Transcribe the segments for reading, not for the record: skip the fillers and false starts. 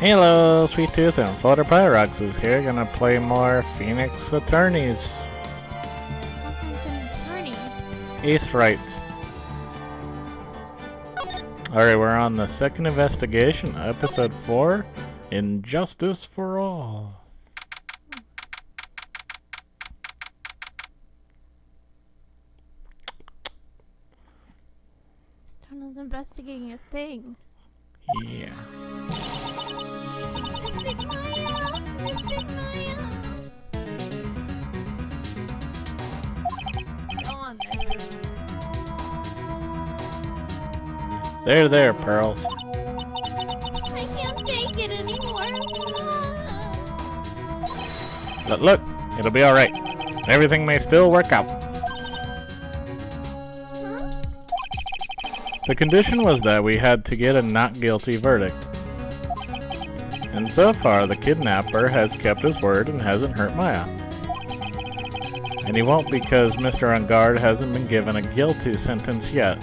Hello, Sweet Tooth and Flutter Pyrox is here. Gonna play more Phoenix Attorneys. Who's an attorney? Ace Wright. Alright, we're on the second investigation, episode 4, Injustice for All. Tunnel's investigating a thing. Yeah. Mystic Maya! Mystic Maya! Go on, this. There, Pearls. I can't take it anymore. But look, it'll be alright. Everything may still work out. Huh? The condition was that we had to get a not guilty verdict. And so far, the kidnapper has kept his word and hasn't hurt Maya. And he won't because Mr. On Guard hasn't been given a guilty sentence yet.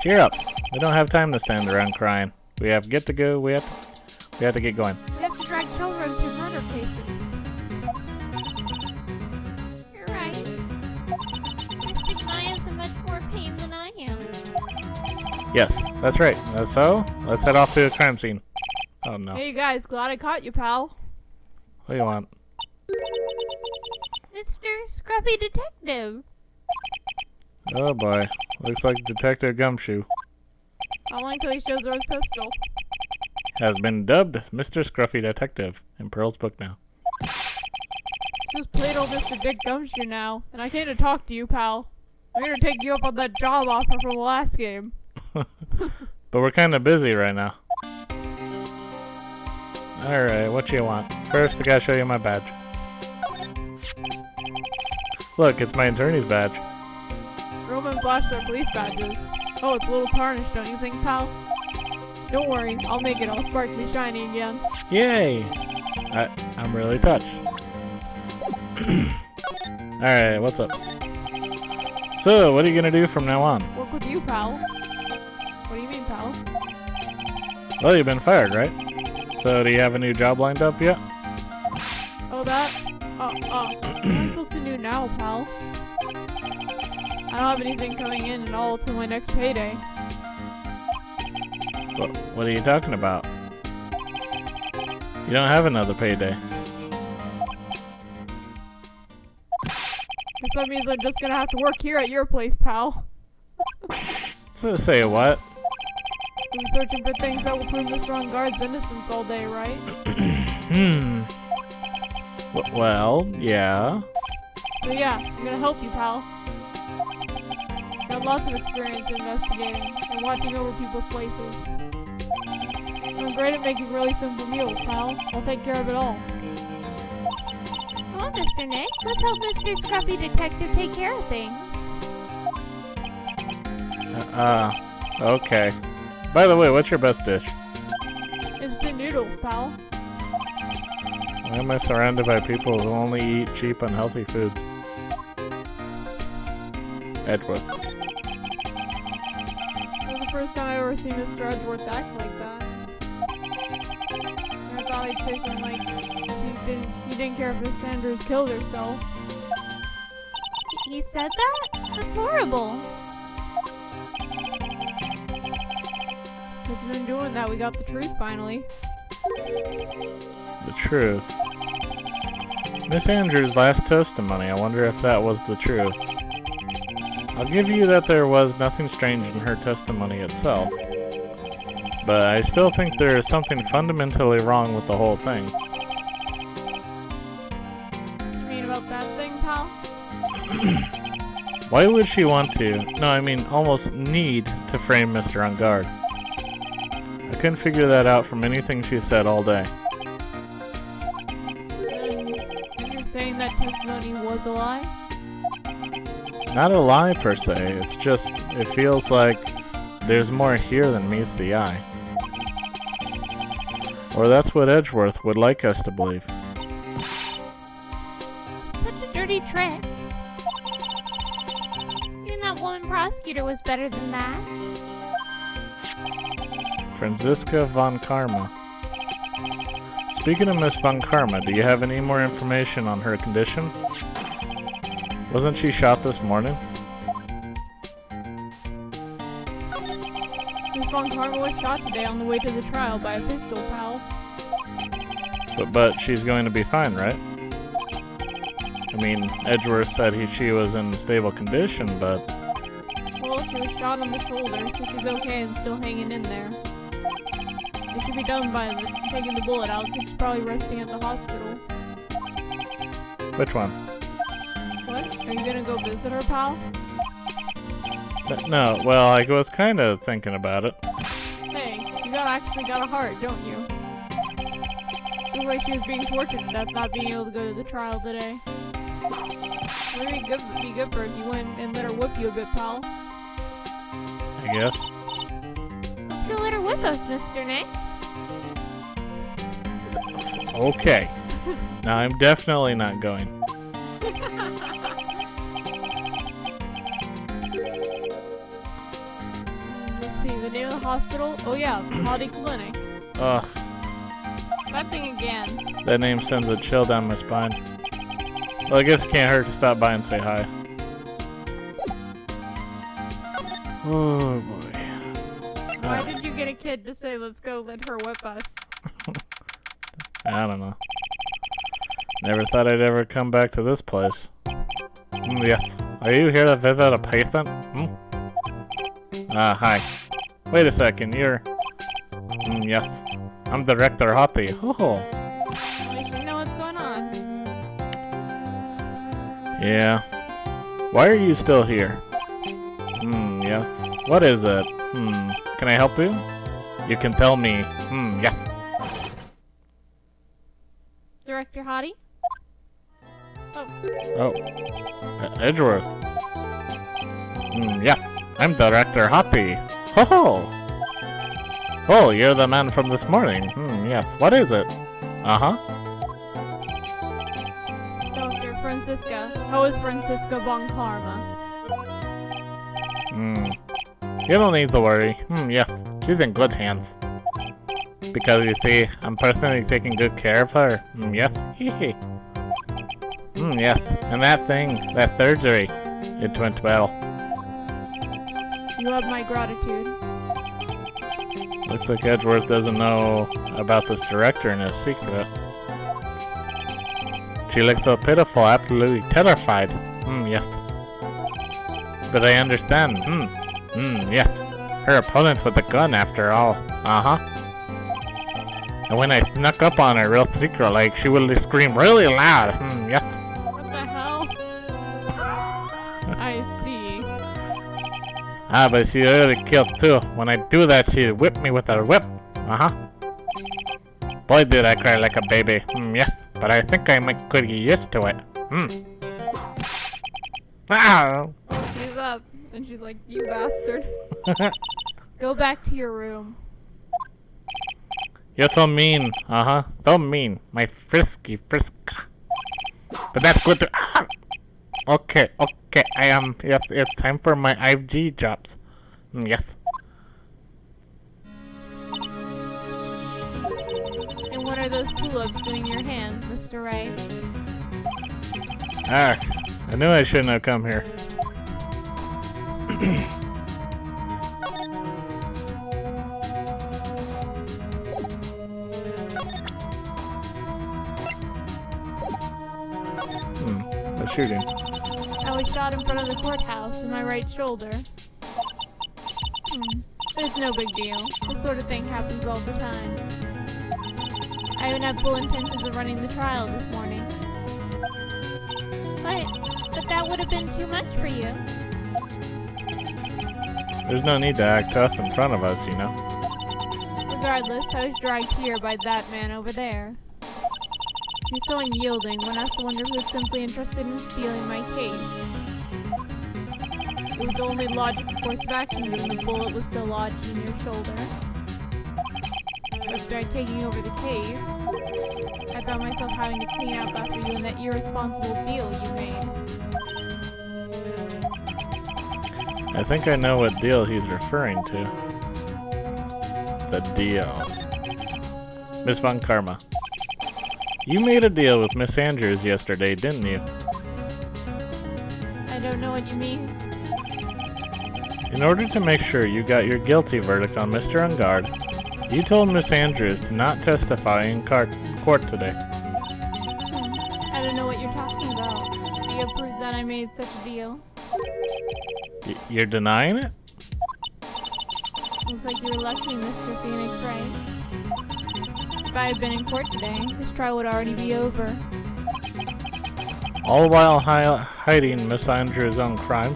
Cheer up. We don't have time to stand around crying. We have to go. We have to get going. We have to drag children to murder cases. You're right. Mystic Maya's in much more pain than I am. Yes, that's right. So, let's head off to a crime scene. Oh no. Hey guys, glad I caught you, pal. What do you want? Mr. Scruffy Detective. Oh boy. Looks like Detective Gumshoe I like how he shows her his pistol. has been dubbed Mr. Scruffy Detective in Pearl's book now. Just played old Mr. Dick Gumshoe now, and I came to talk to you, pal. I'm gonna take you up on that job offer from the last game. But we're kind of busy right now. Alright, what you want? First, I gotta show you my badge. Look, it's my attorney's badge. Roman flashed their police badges. Oh, it's a little tarnished, don't you think, pal? Don't worry, I'll make it all sparkly shiny again. Yay! I'm really touched. Alright, what's up? So, what are you gonna do from now on? Work with you, pal. What do you mean, pal? Well, you've been fired, right? So, do you have a new job lined up yet? Oh, that? What am I supposed to do now, pal? I don't have anything coming in at all till my next payday. What are you talking about? You don't have another payday. Guess that means I'm just gonna have to work here at your place, pal. So, say what? Been searching for things that will prove Mr. On Guard's innocence all day, right? Well, yeah. So yeah, I'm gonna help you, pal. Got lots of experience investigating and watching over people's places. I'm great at making really simple meals, pal. I'll take care of it all. Come on, Mr. Nick. Let's help Mr. Scruffy Detective take care of things. Okay. By the way, what's your best dish? Instant noodles, pal. Why am I surrounded by people who only eat cheap, unhealthy foods? Edgeworth. That was the first time I ever seen Mr. Edgeworth act like that. And I thought I'd say something like, he didn't care if Miss Sanders killed herself. He said that? That's horrible. It's been doing that, we got the truth finally. The truth. Miss Andrews' last testimony, I wonder if that was the truth. I'll give you that there was nothing strange in her testimony itself. But I still think there is something fundamentally wrong with the whole thing. You mean about that thing, pal? Why would she want to, no I mean almost need to frame Mr. On Guard? I couldn't figure that out from anything she said all day. And you're saying that testimony was a lie? Not a lie per se, it's just, it feels like there's more here than meets the eye. Or that's what Edgeworth would like us to believe. Such a dirty trick. Even that woman prosecutor prosecutor was better than that. Franziska von Karma. Speaking of Miss von Karma, do you have any more information on her condition? Wasn't she shot this morning? Miss Von Karma was shot today on the way to the trial by a pistol, pal. But she's going to be fine, right? I mean, Edgeworth said she was in stable condition, but... Well, she was shot on the shoulder, so she's okay and still hanging in there. It should be done by taking the bullet out, so she's probably resting at the hospital. Which one? What? Are you gonna go visit her, pal? No, well, I was kind of thinking about it. Hey, you actually got a heart, don't you? Looks like she was being tortured to death not being able to go to the trial today. Would it be good for her if you went and let her whip you a bit, pal? I guess. Let's go let her whip us, Mr. Nick. Okay. Now, I'm definitely not going. Let's see, the name of the hospital? Oh yeah, Hottie Clinic. Ugh, That thing again. that name sends a chill down my spine. Well, I guess it can't hurt to stop by and say hi. Oh, boy. Why did you get a kid to say, let's go let her whip us? I don't know. Never thought I'd ever come back to this place. Yes. Are you here to visit a patient? Hi. Wait a second, you're... yes. I'm Director Hottie. Oh. At least you know what's going on. Yeah. Why are you still here? Yes. What is it? Can I help you? You can tell me. Yes. Director Hottie? Oh. Edgeworth. Yeah. I'm Director Hottie. Ho-ho! Oh, you're the man from this morning. Yes. What is it? Uh-huh. Dr. Franziska. How is Franziska von Karma? You don't need to worry. Yes. She's in good hands. Because you see, I'm personally taking good care of her. Yes. Hehe. Yes. And that thing, that surgery, it went well. You have my gratitude. Looks like Edgeworth doesn't know about this director and his secret. She looked so pitiful, absolutely terrified. Yes. But I understand. Yes. Her opponent with a gun after all. Uh-huh. And when I snuck up on her real secret, like, she would scream really loud. Yes. What the hell? I see. But she really killed too. When I do that, she whipped me with her whip. Uh-huh. Boy, did I cry like a baby. Yes. But I think I might could get used to it. Ah! Oh, she's up. And she's like, you bastard. Go back to your room. You're so mean. Uh-huh. So mean. My frisky friska. But that's good to... Okay, I am... Yes, it's time for my IV jobs. Yes. And what are those tulips doing in your hands, Mr. Wright? I knew I shouldn't have come here. The shooting. I was shot in front of the courthouse in my right shoulder. It's no big deal. This sort of thing happens all the time. I even had full intentions of running the trial this morning. But that would have been too much for you. There's no need to act tough in front of us, you know. Regardless, I was dragged here by that man over there. He's so unyielding, one has to wonder if he was simply interested in stealing my case. It was the only logical course of action given the bullet was still lodged in your shoulder. But by taking over the case, I found myself having to clean up after you and that irresponsible deal you made. I think I know what deal he's referring to. The deal. Miss Von Karma. You made a deal with Miss Andrews yesterday, didn't you? I don't know what you mean. In order to make sure you got your guilty verdict on Mr. Ungard, you told Miss Andrews to not testify in court today. I don't know what you're talking about. Do you have proof that I made such a deal? You're denying it? Looks like you were lucky, Mr. Phoenix, Wright. If I had been in court today, this trial would already be over. All while hiding Miss Andrews' own crime?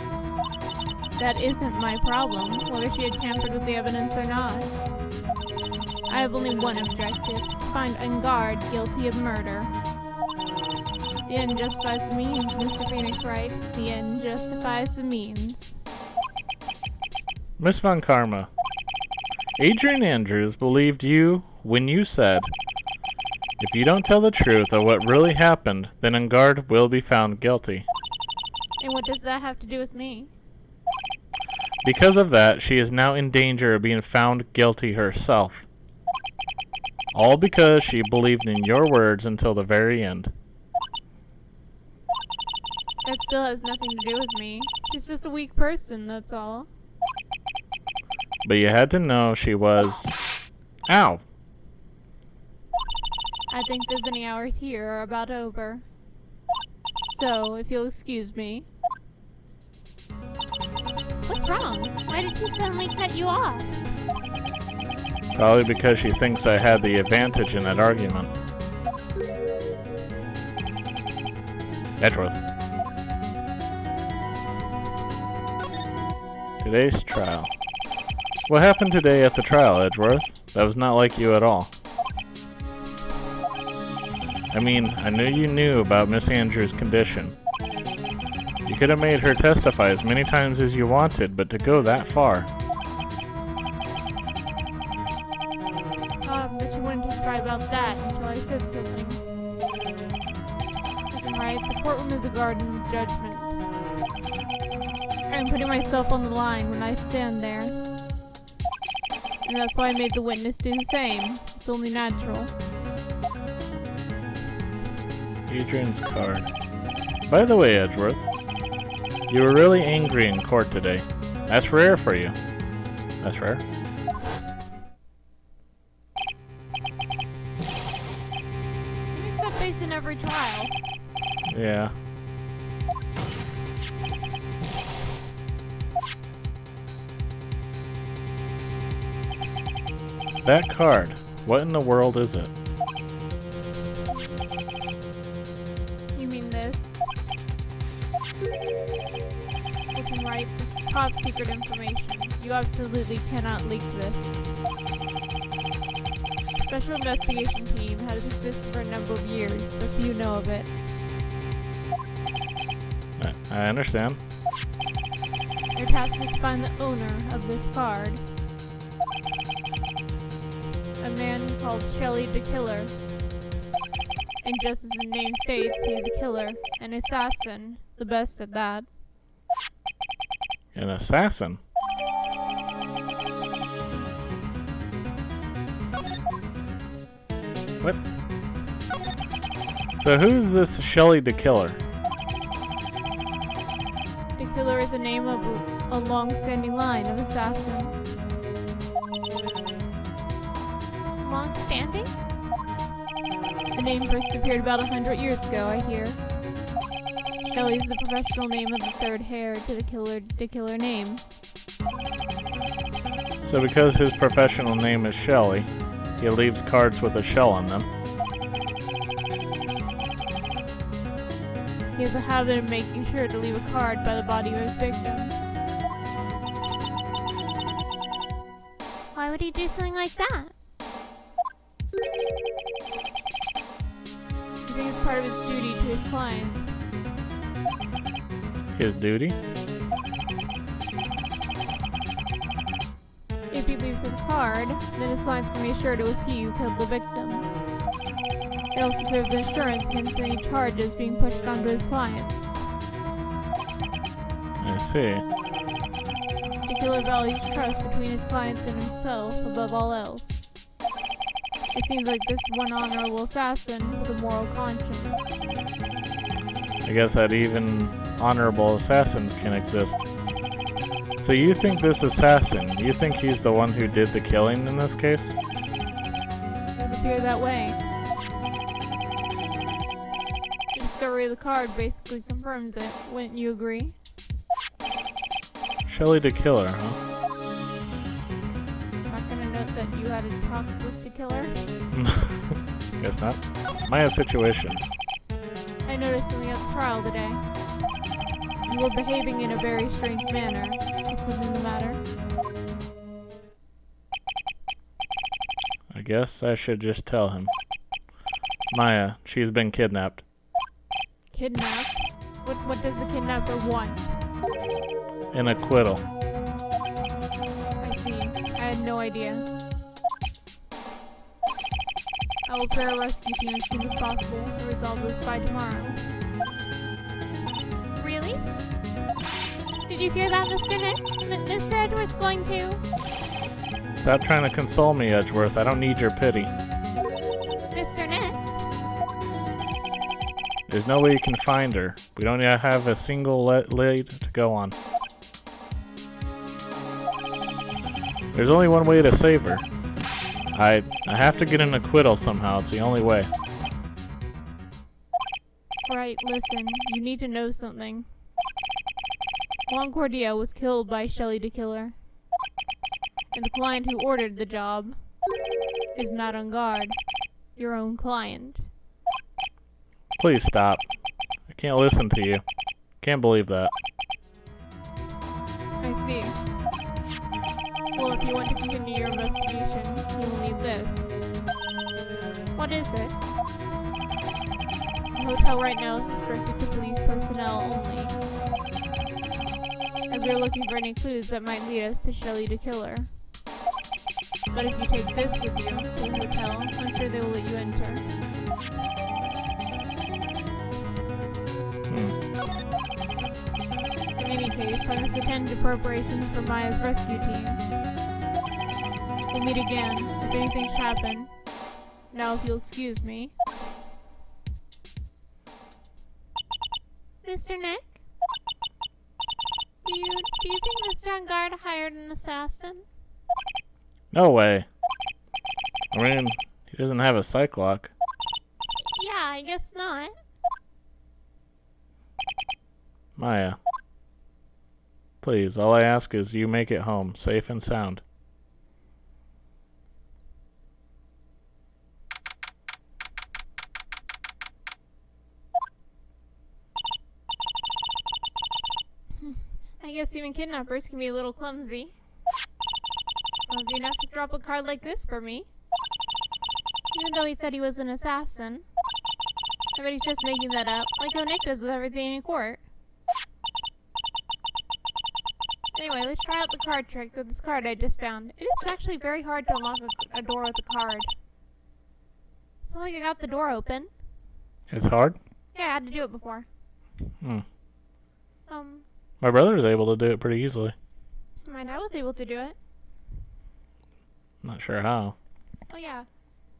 That isn't my problem, whether she had tampered with the evidence or not. I have only one objective, to find Ungard guilty of murder. The end justifies the means, Mr. Phoenix Wright. The end justifies the means. Miss Von Karma, Adrian Andrews believed you when you said, if you don't tell the truth of what really happened, then Ungard will be found guilty. And what does that have to do with me? Because of that, she is now in danger of being found guilty herself. All because she believed in your words until the very end. That still has nothing to do with me. She's just a weak person, that's all. But you had to know she was... Ow! I think the zinny hours here are about over. So, if you'll excuse me. What's wrong? Why did she suddenly cut you off? Probably because she thinks I had the advantage in that argument. Edgeworth. Today's trial. What happened today at the trial, Edgeworth? That was not like you at all. I mean, I knew you knew about Miss Andrews' condition. You could have made her testify as many times as you wanted, but to go that far... But you wouldn't testify about that until I said something. Listen, Wright, the courtroom is a garden of judgment. I'm putting myself on the line when I stand there. And that's why I made the witness do the same. It's only natural. Adrian's card. By the way, Edgeworth, you were really angry in court today. That's rare for you. That's rare. You make that face in every trial. Yeah. That card. What in the world is it? You mean this? Listen, Wright, this is top secret information. You absolutely cannot leak this. Special investigation team has existed for a number of years, but few know of it. I understand. Your task is to find the owner of this card. A man called Shelly the Killer. And just as the name states, he is a killer, an assassin, the best at that. An assassin? What? So who's this Shelly the Killer? The Killer is the name of a long-standing line of assassins. Long-standing? The name first appeared about 100 years ago, I hear. Shelly is the professional name of the third heir to the killer name. So because his professional name is Shelly, he leaves cards with a shell on them. He has a habit of making sure to leave a card by the body of his victims. Why would he do something like that? I think it's part of his duty to his clients. His duty? If he leaves a card, then his clients can be assured it was he who killed the victim. It also serves as insurance against any charges being pushed onto his clients. I see. killer values trust between his clients and himself above all else. It seems like this one honorable assassin with a moral conscience. I guess that even honorable assassins can exist. So you think this assassin, you think he's the one who did the killing in this case? It would appear that way. The discovery of the card basically confirms it, wouldn't you agree? Shelly the killer, huh? Not gonna note that you had a talk with the killer? Guess not. Maya's situation. I noticed something at the trial today. You were behaving in a very strange manner. Is something the matter? I guess I should just tell him. Maya, she's been kidnapped. Kidnapped? What does the kidnapper want? An acquittal. I see. I had no idea. I will prepare a rescue team as soon as possible to resolve this by tomorrow. Really? Did you hear that, Mr. Nick? Mr. Edwards going to... Stop trying to console me, Edgeworth. I don't need your pity. Mr. Nick? There's no way you can find her. We don't yet have a single lead to go on. There's only one way to save her. I have to get an acquittal somehow. It's the only way. Right, listen. You need to know something. Concordia was killed by Shelly the Killer. And the client who ordered the job is Madame Guard, your own client. Please stop. I can't listen to you. Can't believe that. I see. Well, if you want to continue your investigation, you will need this. What is it? The hotel right now is restricted to police personnel only, as we are looking for any clues that might lead us to Shelly the Killer. But if you take this with you to the hotel, I'm sure they will let you enter. In any case, I must attend to preparations for Maya's rescue team. We'll meet again if anything should happen. Now, if you'll excuse me. Mr. Nick? Do you think Mr. Guard hired an assassin? No way. I mean, he doesn't have a psych lock. Yeah, I guess not. Maya. Please, all I ask is you make it home, safe and sound. I guess even kidnappers can be a little clumsy. Clumsy enough to drop a card like this for me. Even though he said he was an assassin. I bet he's just making that up, like how Nick does with everything in court. Anyway, let's try out the card trick with this card I just found. It is actually very hard to unlock a door with a card. It's not like I got the door open. It's hard? Yeah, I had to do it before. My brother was able to do it pretty easily. My dad was able to do it. Not sure how. Oh yeah.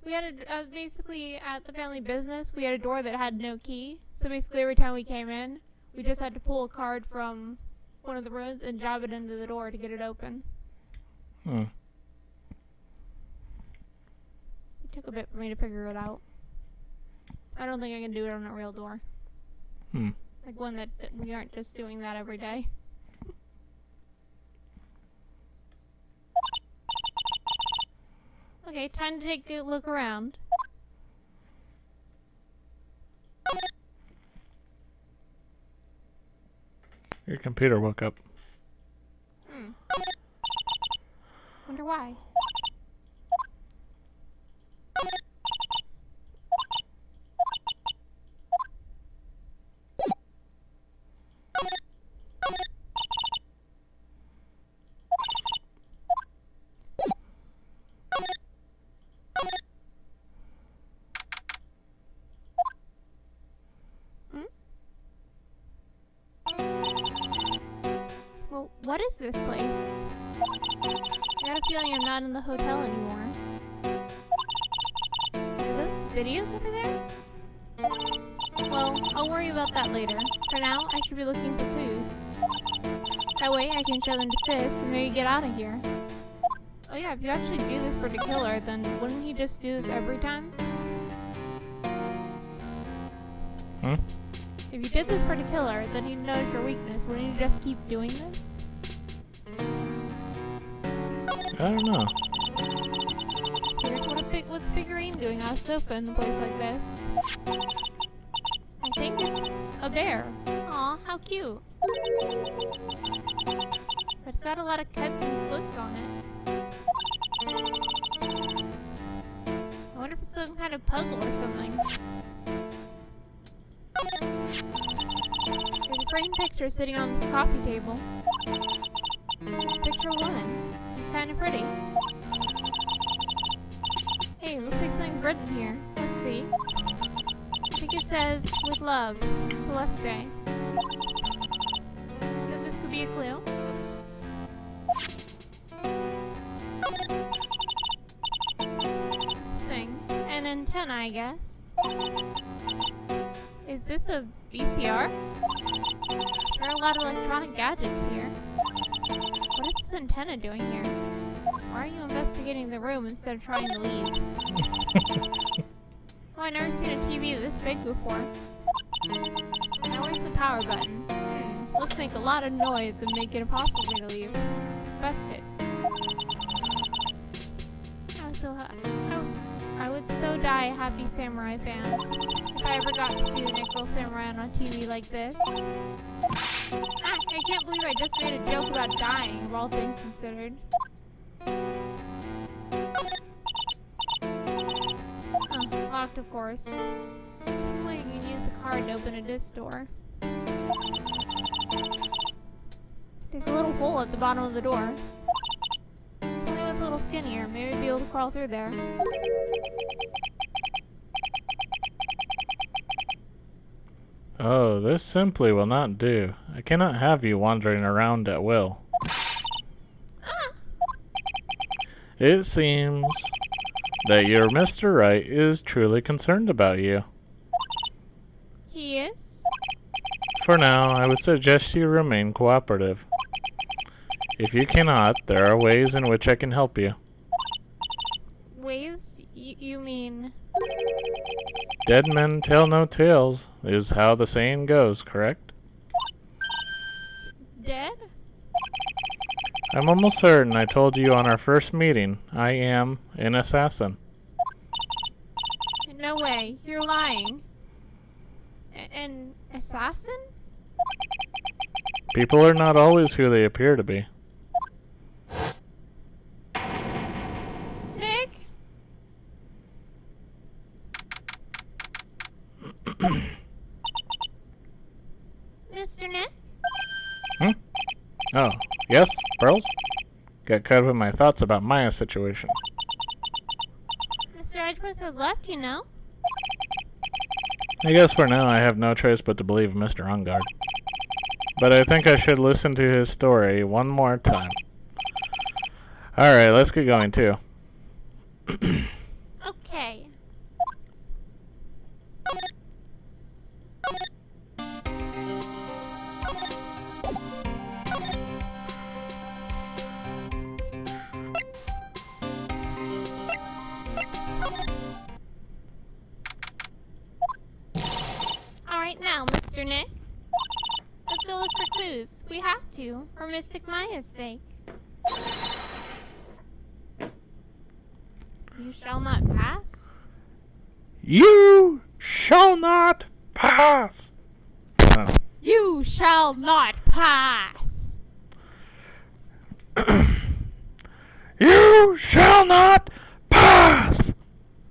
We had basically at the family business, we had a door that had no key. So basically every time we came in, we just had to pull a card from one of the rooms and jab it into the door to get it open. Hmm. It took a bit for me to figure it out. I don't think I can do it on a real door. Hmm. Like one that we aren't just doing that every day. Okay, time to take a look around. Your computer woke up. Wonder why. Well, what is this place? I got a feeling I'm not in the hotel anymore. Are those videos over there? Well, I'll worry about that later. For now, I should be looking for clues. That way, I can show them to Sis and maybe get out of here. Oh yeah, if you actually do this for the killer, then wouldn't he just do this every time? Hmm? If you did this for the killer, then he'd notice your weakness. Wouldn't you just keep doing this? I don't know. It's weird. What's Figurine doing on a sofa in a place like this? I think it's a bear. Aw, how cute. But it's got a lot of cuts and slits on it. I wonder if it's some kind of puzzle or something. There's a framed picture sitting on this coffee table. It's picture 1. It's kind of pretty. Hey, looks like something written here. Let's see. I think it says, "With love, Celeste." Think this could be a clue? This thing. An antenna, I guess. Is this a VCR? There are a lot of electronic gadgets here. What is this antenna doing here? Why are you investigating the room instead of trying to leave? Oh, I've never seen a TV this big before. Now where's the power button? Let's make a lot of noise and make it impossible for me to leave. Let's bust it. I would so die a Happy Samurai fan. If I ever got to see the Necro Samurai on TV like this. I can't believe I just made a joke about dying, of all things considered. Oh, locked of course. Well, you can use the card to open a disc door. There's a little hole at the bottom of the door. If only it was a little skinnier, maybe I'd be able to crawl through there. Oh, this simply will not do. I cannot have you wandering around at will. It seems that your Mr. Wright is truly concerned about you. He is? For now, I would suggest you remain cooperative. If you cannot, there are ways in which I can help you. Ways? You mean... Dead men tell no tales, is how the saying goes, correct? Dead? I'm almost certain I told you on our first meeting, I am an assassin. No way, you're lying. An assassin? People are not always who they appear to be. Nick? Mr. Nick? Oh, yes, Pearls? Got caught up in my thoughts about Maya's situation. Mr. Edgeworth has left, you know. I guess for now I have no choice but to believe Mr. Ungard. But I think I should listen to his story one more time. Alright, let's get going too. Okay. Alright now, Mr. Nick. Let's go look for clues. We have to, for Mystic Maya's sake. You shall not pass? You shall not pass! Oh. You shall not pass! You shall not pass!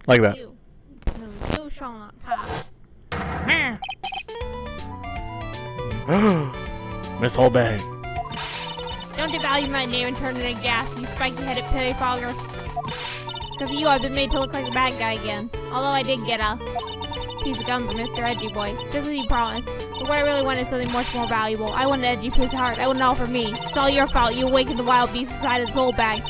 Like that. You shall not pass. Miss Holbag. Don't devalue my name and turn it into gas, you spiky-headed pettifogger. Because of you, I've been made to look like a bad guy again. Although I did get a piece of gum for Mr. Edgy Boy, just as he promised. But what I really want is something much more valuable. I want an Edgy Poo's heart. I want it all for me. It's all your fault. You awakened the wild beast inside its soul bag.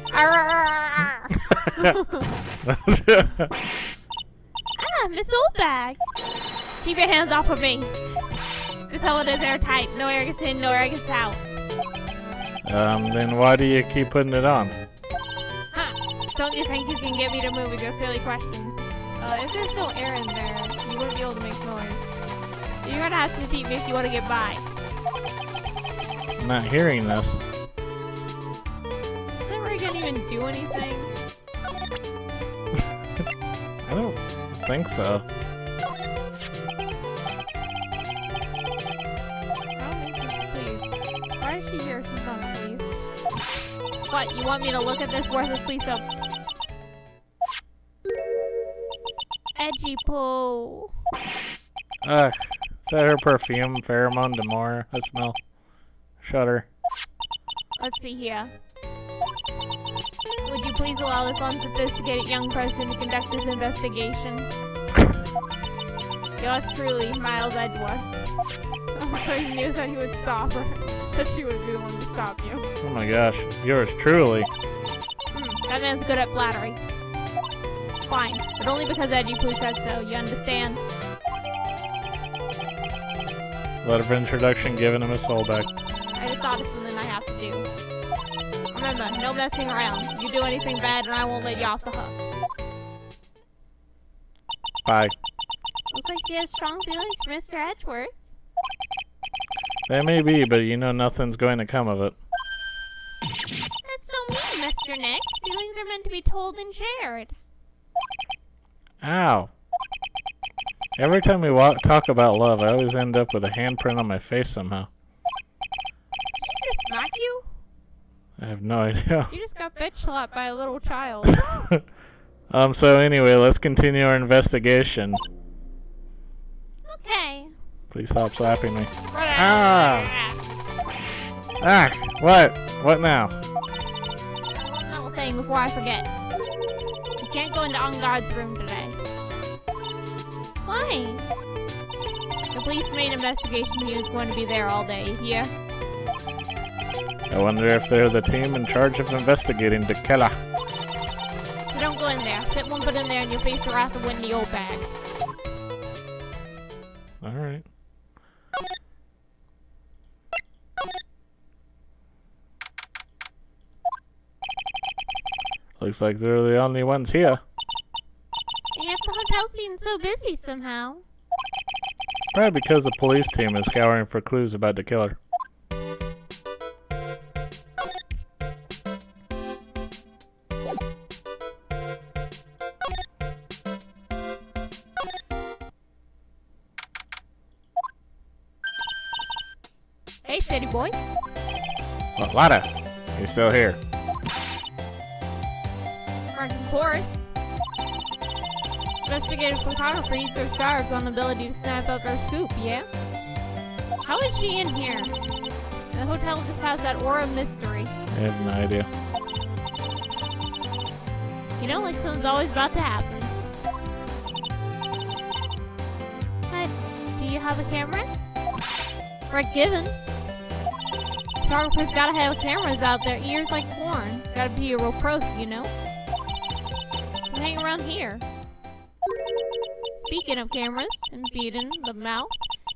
Miss Soul Bag. Keep your hands off of me. This hole is airtight. No air gets in, no air gets out. Then why do you keep putting it on? Huh. Don't you think you can get me to move with your silly questions? If there's no air in there, you wouldn't be able to make noise. You're gonna have to defeat me if you want to get by. I'm not hearing this. Is that really gonna even do anything? I don't think so. Please. Why is she here? She's not please. What, you want me to look at this worthless piece of... Edgy Poo. Ugh. Is that her perfume? Pheromone Demore? I smell. Shudder. Let's see here. Would you please allow this unsophisticated young person to conduct this investigation? Yours truly, Miles Edgeworth. Oh, so you knew that he would stop her. That she would be the one to stop you. Oh my gosh. Yours truly. That man's good at flattery. Fine, but only because Edgy Poo said so, you understand? Letter of introduction given him a soul back. I just thought of something I have to do. Remember, no messing around. You do anything bad and I won't let you off the hook. Bye. Looks like she has strong feelings for Mr. Edgeworth. That may be, but you know nothing's going to come of it. That's so mean, Mr. Nick. Feelings are meant to be told and shared. Ow. Every time we talk about love, I always end up with a handprint on my face somehow. Did you just smack you? I have no idea. You just got bitch slapped by a little child. So anyway, let's continue our investigation. Okay. Please stop slapping me. Ah! Ah! What? What now? One little thing before I forget. You can't go into On Guard's room today. Why? The police main investigation team is going to be there all day, yeah? I wonder if they're the team in charge of investigating the killer. So don't go in there. Sit one foot in there and you'll face the wrath of Wendy Old Bag. Alright. Looks like they're the only ones here. And yet the hotel seems so busy somehow. Probably because the police team is scouring for clues about the killer. Hey, city boy. Well, Lada, you're still here. Martin Forrest. Investigative photographer needs their stars on the ability to snap up our scoop, yeah? How is she in here? The hotel just has that aura of mystery. I have no idea. You know, like something's always about to happen. But, do you have a camera? Right, given. Photographers gotta have cameras out there, ears like corn. Gotta be a real pro, you know? So hang around here. Speaking of cameras and feeding the mouth,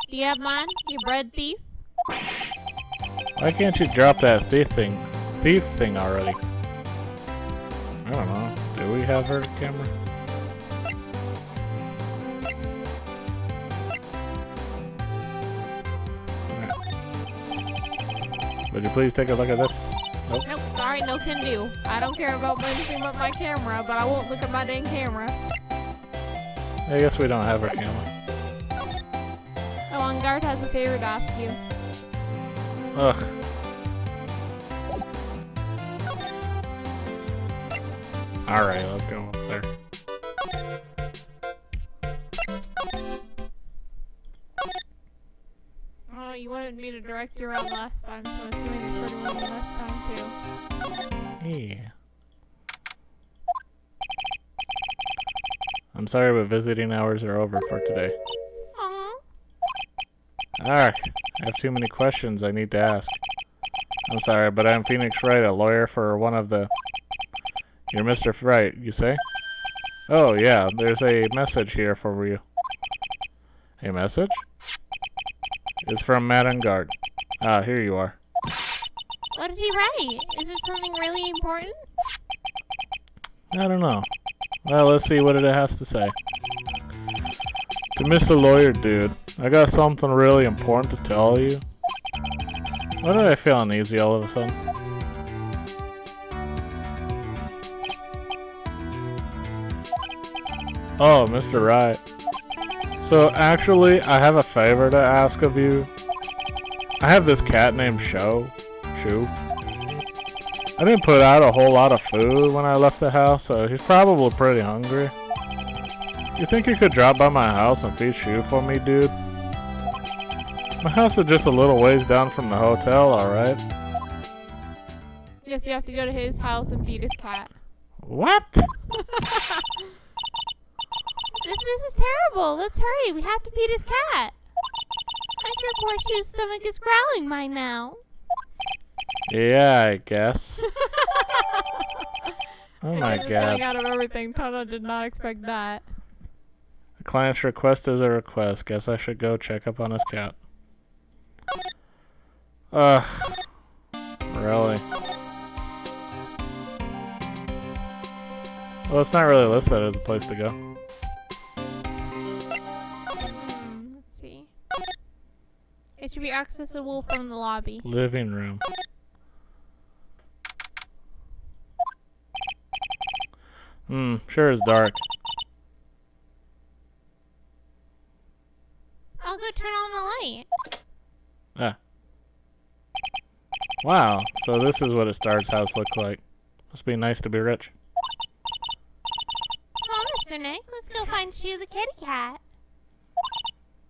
do you have mine, you bread thief? Why can't you drop that thief thing already? I don't know. Do we have her camera? Would you please take a look at this? Nope. Nope, sorry, no can do. I don't care about anything but my camera, but I won't look at my dang camera. I guess we don't have her camera. Oh, On Guard has a favorite ask you. Ugh. Alright, let's go up there. Oh, you wanted me to direct you around last time, so I'm assuming it's for the one last time too. Yeah. I'm sorry, but visiting hours are over for today. Aw. I have too many questions I need to ask. I'm sorry, but I'm Phoenix Wright, a lawyer for one of the... You're Mr. Wright, you say? Oh, yeah, there's a message here for you. A message? It's from Madame Guard. Ah, here you are. What did he write? Is it something really important? I don't know. Well, let's see what it has to say. To Mr. Lawyer Dude, I got something really important to tell you. Why do I feel uneasy all of a sudden? Oh, Mr. Wright. So, actually, I have a favor to ask of you. I have this cat named Shoo. I didn't put out a whole lot of food when I left the house, so he's probably pretty hungry. You think you could drop by my house and feed Shoo for me, dude? My house is just a little ways down from the hotel, alright? Yes, you have to go to his house and feed his cat. What? This is terrible. Let's hurry. We have to feed his cat. I'm sure poor Shoo's stomach is growling by now. Yeah, I guess. Oh my Getting god. out of everything. Tana did not expect that. The client's request is a request. Guess I should go check up on his cat. Ugh. Really? Well, it's not really listed as a place to go. Let's see. It should be accessible from the lobby. Living room. Sure is dark. I'll go turn on the light. Ah. Wow, so this is what a star's house looks like. Must be nice to be rich. Come on, Mr. Nick. Let's go find Shoo the kitty cat.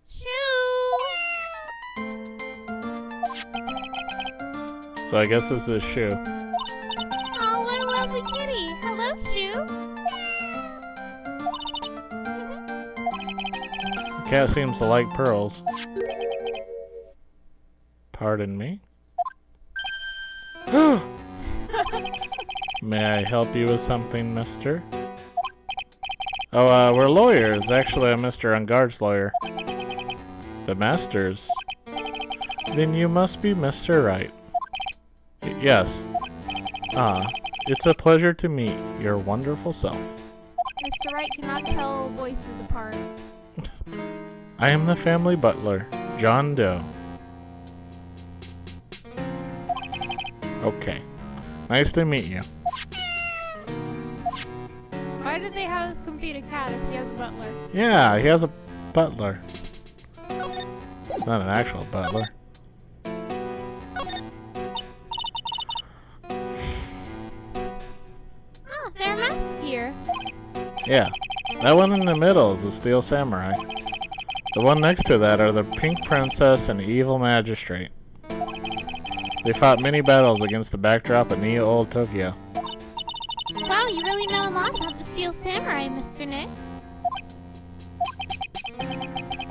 Shoo! So I guess this is Shoo. Oh, what a lovely kitty. Hello, Shoo. The cat seems to like pearls. Pardon me? May I help you with something, mister? Oh, we're lawyers. Actually, I'm Mr. Unguard's lawyer. The master's? Then you must be Mr. Wright. Yes. Ah, it's a pleasure to meet your wonderful self. Mr. Wright cannot tell voices apart. I am the family butler, John Doe. Okay. Nice to meet you. Why did they have us compete a cat if he has a butler? Yeah, he has a butler. It's not an actual butler. Oh, there are masks here. Yeah. That one in the middle is the Steel Samurai. The one next to that are the Pink Princess and Evil Magistrate. They fought many battles against the backdrop of Neo-Old Tokyo. Wow, you really know a lot about the Steel Samurai, Mr. Nick.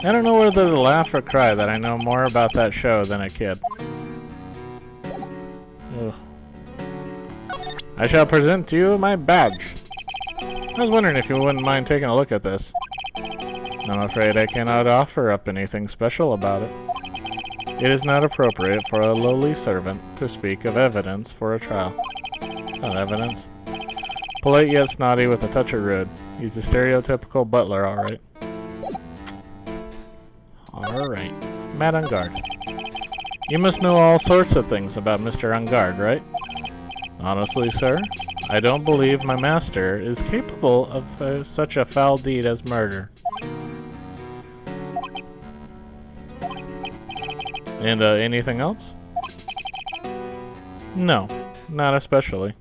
I don't know whether to laugh or cry that I know more about that show than a kid. Ugh. I shall present to you my badge. I was wondering if you wouldn't mind taking a look at this. I'm afraid I cannot offer up anything special about it. It is not appropriate for a lowly servant to speak of evidence for a trial. Not evidence. Polite yet snotty with a touch of rude. He's a stereotypical butler, alright. Alright. Madame Guard. You must know all sorts of things about Mr. Unguard, right? Honestly, sir, I don't believe my master is capable of such a foul deed as murder. And anything else? No, not especially.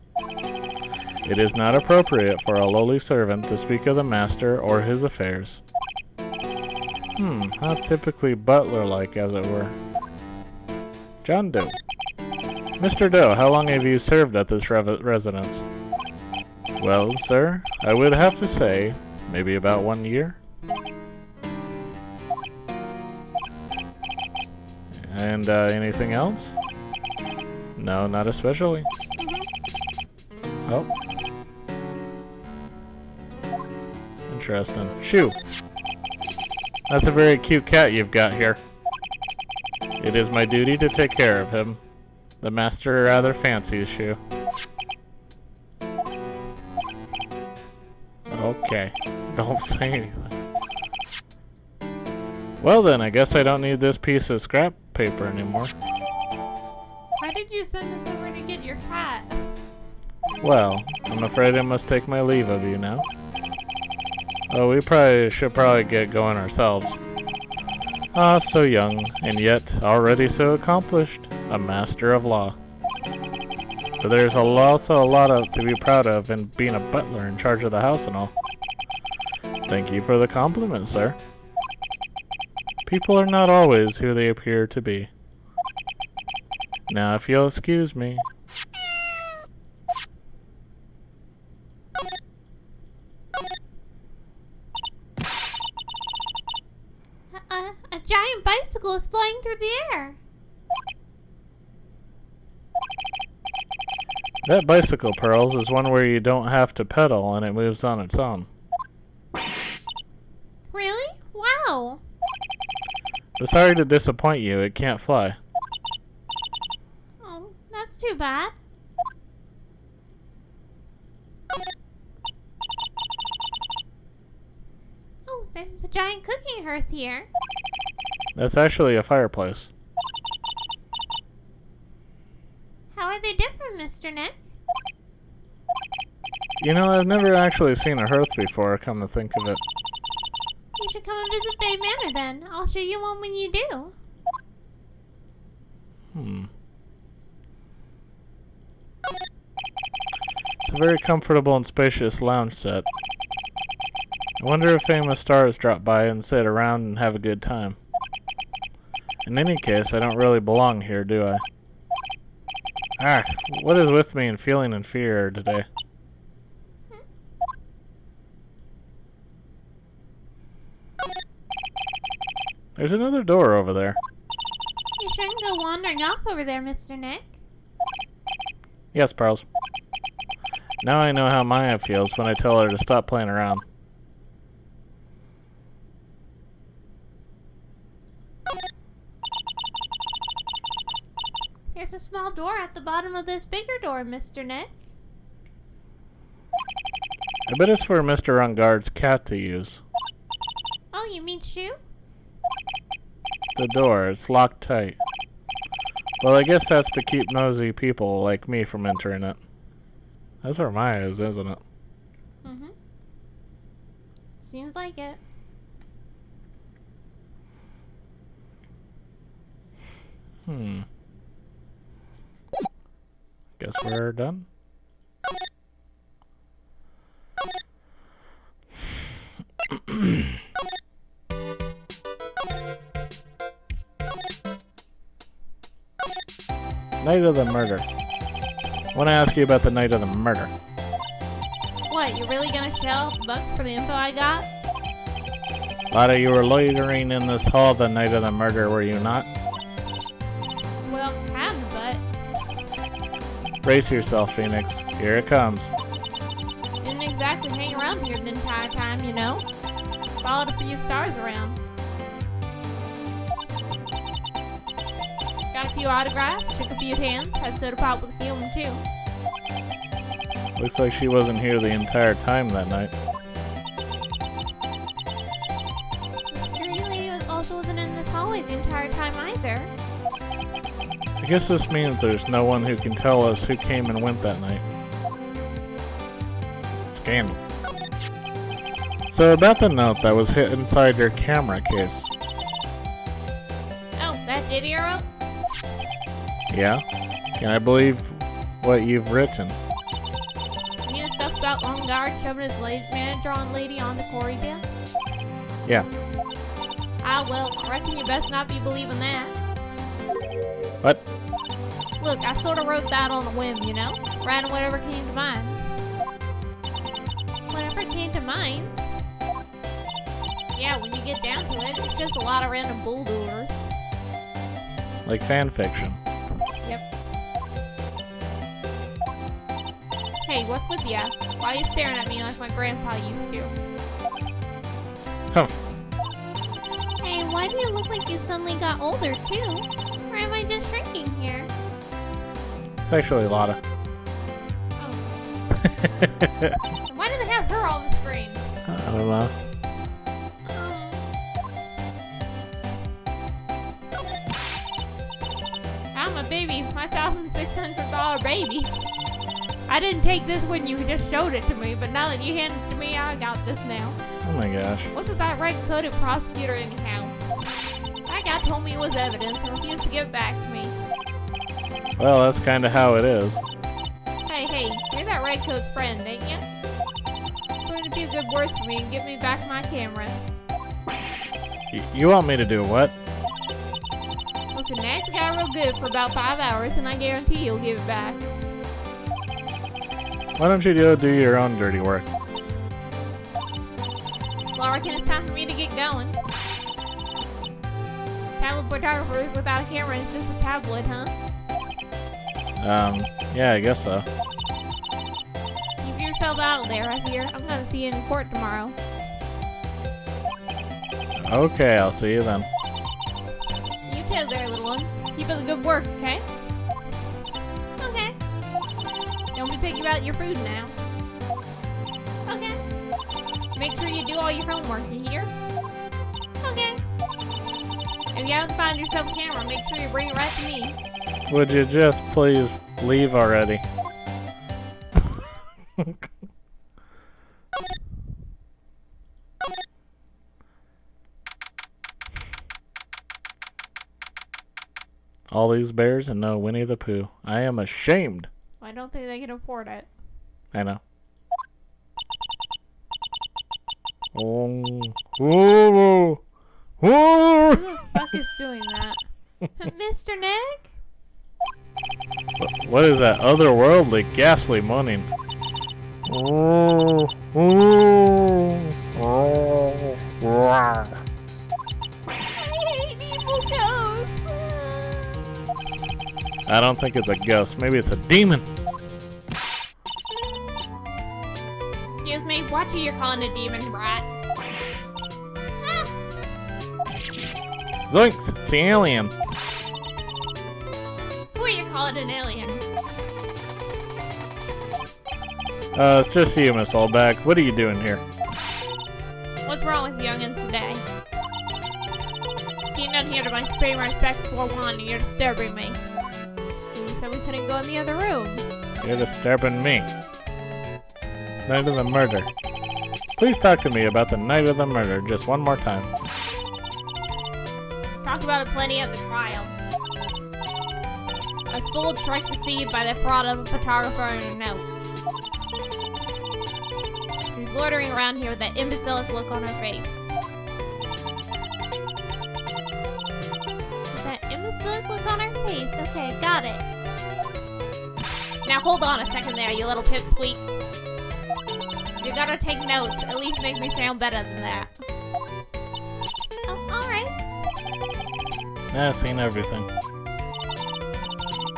It is not appropriate for a lowly servant to speak of the master or his affairs. How typically butler-like, as it were. John Doe. Mr. Doe, how long have you served at this residence? Well, sir, I would have to say Maybe about 1 year? And anything else? No, not especially. Oh. Interesting. Shoo! That's a very cute cat you've got here. It is my duty to take care of him. The master rather fancies Shoo. Okay. Don't say anything. Well then, I guess I don't need this piece of scrap paper anymore. Why did you send us over to get your cat? Well, I'm afraid I must take my leave of you now. Oh, we should get going ourselves. Ah, so young, and yet already so accomplished, a master of law. But there's also a lot to be proud of in being a butler in charge of the house and all. Thank you for the compliment, sir. People are not always who they appear to be. Now, if you'll excuse me. A giant bicycle is flying through the air. That bicycle, Pearls, is one where you don't have to pedal and it moves on its own. Really? Wow. But sorry to disappoint you, it can't fly. Oh, that's too bad. Oh, there's a giant cooking hearth here. That's actually a fireplace. How are they different, Mr. Nick? You know, I've never actually seen a hearth before, come to think of it. You should come and visit Bay Manor then. I'll show you one when you do. It's a very comfortable and spacious lounge set. I wonder if famous stars drop by and sit around and have a good time. In any case, I don't really belong here, do I? Ah, what is with me and feeling in fear today? There's another door over there. You shouldn't go wandering off over there, Mr. Nick. Yes, Pearls. Now I know how Maya feels when I tell her to stop playing around. There's a small door at the bottom of this bigger door, Mr. Nick. I bet it's for Mr. Unguard's cat to use. Oh, you mean Shoo? The door, it's locked tight. Well, I guess that's to keep nosy people like me from entering it. That's where Maya is, isn't it? Mm-hmm. Seems like it. Guess we're done. Night of the murder. I want to ask you about the night of the murder. What, you really gonna shell out the bucks for the info I got? Lotta, you were loitering in this hall the night of the murder, were you not? Well, kinda, but Brace yourself, Phoenix. Here it comes. didn't exactly hang around here the entire time, you know? Followed a few stars around. Got a few autographs, shook a few hands, had soda pop with a few of them too. Looks like she wasn't here the entire time that night. The security lady also wasn't in this hallway the entire time either. I guess this means there's no one who can tell us who came and went that night. Scandal. So about the note that was hit inside your camera case. Oh, that did arrow? Yeah? Can I believe what you've written? You mean the stuff about Longard shoving his manager on lady on the quarry bill? Yeah. Ah, well, I reckon you best not be believing that. What? Look, I sort of wrote that on a whim, you know? Writing whatever came to mind. Whatever came to mind? Yeah, when you get down to it, it's just a lot of random bulldozers. Like fan fiction. Yep. Hey, what's with ya? Why are you staring at me like my grandpa used to? Huh. Hey, why do you look like you suddenly got older, too? Or am I just shrinking here? It's actually Lotta. Oh. Why do they have her on the screen? I don't know. I'm a baby, my $1,600 baby. I didn't take this when you just showed it to me, but now that you handed it to me, I got this now. Oh my gosh. What's with that red-coated prosecutor anyhow? That guy told me it was evidence and refused to give it back to me. Well, that's kind of how it is. Hey, you're that redcoat's friend, ain't ya? Put in a few good words for me and give me back my camera. You want me to do what? Listen, Nash got real good for about 5 hours, and I guarantee he'll give it back. Why don't you go do your own dirty work? Well, I reckon it's time for me to get going. Tablet photographer without a camera is just a tablet, huh? Yeah, I guess so. Keep yourself out there, I hear. I'm gonna see you in court tomorrow. Okay, I'll see you then. You too there, little one. Keep up the good work, okay? Okay. Don't be picky about your food now. Okay. Make sure you do all your homework, you hear? Okay. If you happen to find yourself a camera, make sure you bring it right to me. Would you just please leave already? All these bears and no Winnie the Pooh. I am ashamed. I don't think they can afford it. I know. Oh. Whoa. Whoa. Who the fuck is doing that? Mr. Neg? What is that otherworldly, ghastly moaning? Oh. Oh. Oh. Rawr. I hate evil ghosts. I don't think it's a ghost. Maybe it's a demon. Excuse me, watch who you're calling a demon, brat. Ah. Zoinks! It's the alien. Who are you calling an alien? It's just you, Miss Oldback. What are you doing here? What's wrong with youngins today? Came down here to my pay my respects for one, and you're disturbing me. You said we couldn't go in the other room. You're disturbing me. Night of the murder. Please talk to me about the night of the murder just one more time. Talked about it plenty at the trial. I was fooled, tricked, deceived by the fraud of a photographer and a note. She was loitering around here with that imbecilic look on her face. With that imbecilic look on her face. Okay, got it. Now hold on a second there, you little pipsqueak. You gotta take notes. At least make me sound better than that. Oh, alright. I've seen everything.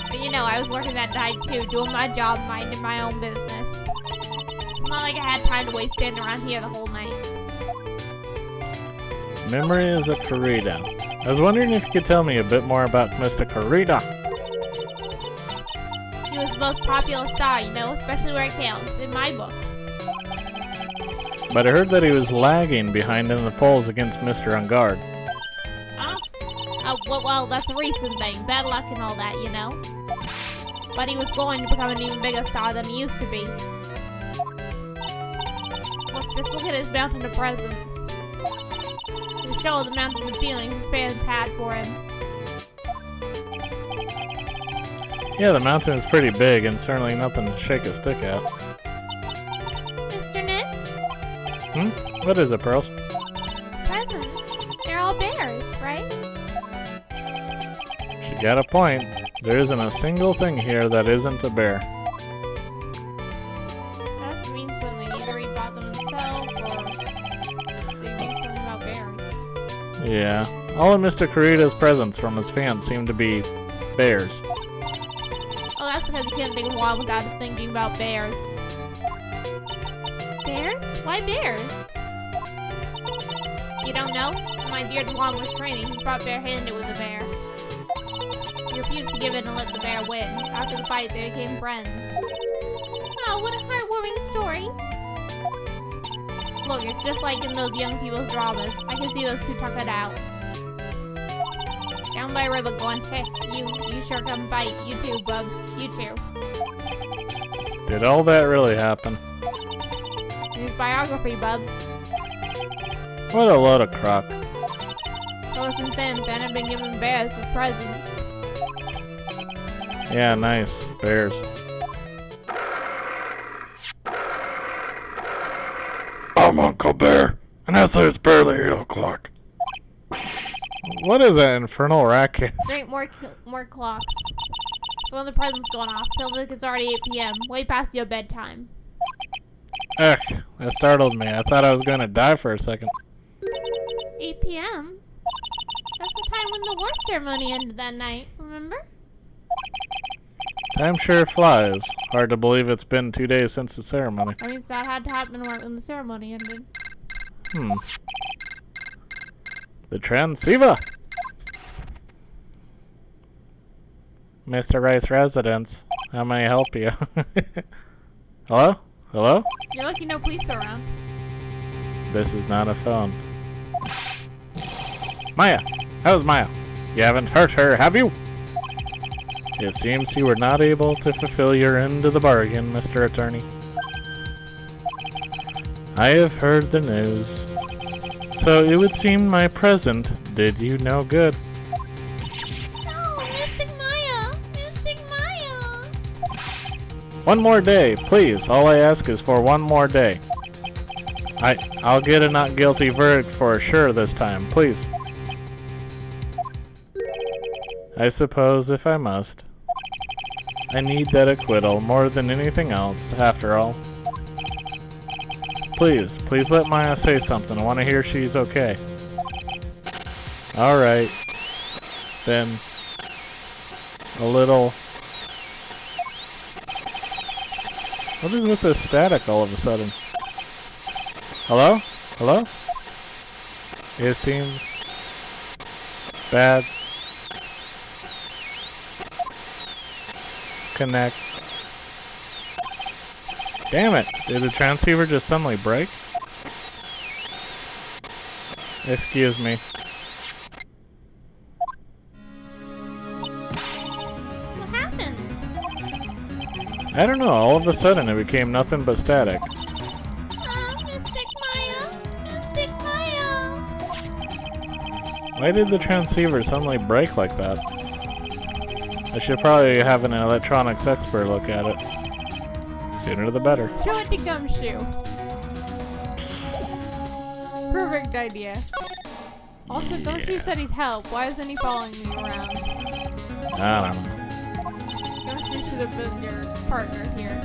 But you know, I was working that night too, doing my job, minding my own business. It's not like I had time to waste standing around here the whole night. Memory is a Corrida. I was wondering if you could tell me a bit more about Mr. Corrida. He was the most popular star, you know, especially where it counts, in my book. But I heard that he was lagging behind in the polls against Mr. Ungard. Huh? Well, that's a recent thing. Bad luck and all that, you know. But he was going to become an even bigger star than he used to be. Just look at his mountain of presents. It shows the mountain of feelings his fans had for him. Yeah, the mountain is pretty big and certainly nothing to shake a stick at. Mr. Nick? What is it, Pearls? Presents? They're all bears, right? She got a point. There isn't a single thing here that isn't a bear. That means something. Either he bought them himself, or they knew something about bears. Yeah. All of Mr. Kurita's presents from his fans seem to be bears. Oh, that's because you can't think of a while without thinking about bears. Bears? Why bears? You don't know? When my dear Dwan was training, he brought bare hand it was a bear. He refused to give in and let the bear win. After the fight, they became friends. Oh, what a heartwarming story. Look, it's just like in those young people's dramas. I can see those two talk it out. Down by a river going, hey, you sure come fight. You too, bub. You too. Did all that really happen? In his biography, bub. What a load of crock. So since then, Ben had been giving bears as presents. Yeah, nice. Bears. I'm Uncle Bear, and I say it's barely 8 o'clock. What is that infernal racket? Great, more clocks. So when the present's going off, sounds like it's already 8 p.m. Way past your bedtime. Ugh, that startled me. I thought I was gonna die for a second. 8 p.m.? That's the time when the award ceremony ended that night, remember? Time sure flies. Hard to believe it's been 2 days since the ceremony. I mean, that had to happen right when the ceremony ended. The transceiver! Mr. Wright's residence. How may I help you? Hello? Hello? You're lucky no police are around. This is not a phone. Maya! How's Maya? You haven't hurt her, have you? It seems you were not able to fulfill your end of the bargain, Mr. Attorney. I have heard the news. So it would seem my present did you no good. Oh, Mystic Maya! Mystic Maya! One more day, please. All I ask is for one more day. I'll get a not guilty verdict for sure this time, please. I suppose if I must. I need that acquittal more than anything else, after all. Please let Maya say something. I want to hear she's okay. Alright. Then, a little... What is with this static all of a sudden? Hello? Hello? It seems... bad. Connect. Damn it! Did the transceiver just suddenly break? Excuse me. What happened? I don't know, all of a sudden it became nothing but static. Mystic Maya! Mystic Maya! Why did the transceiver suddenly break like that? I should probably have an electronics expert look at it. Sooner the better. Show it to Gumshoe. Perfect idea. Also, Gumshoe said he'd help. Why isn't he following me around? I don't know. Gumshoe should have been your partner here.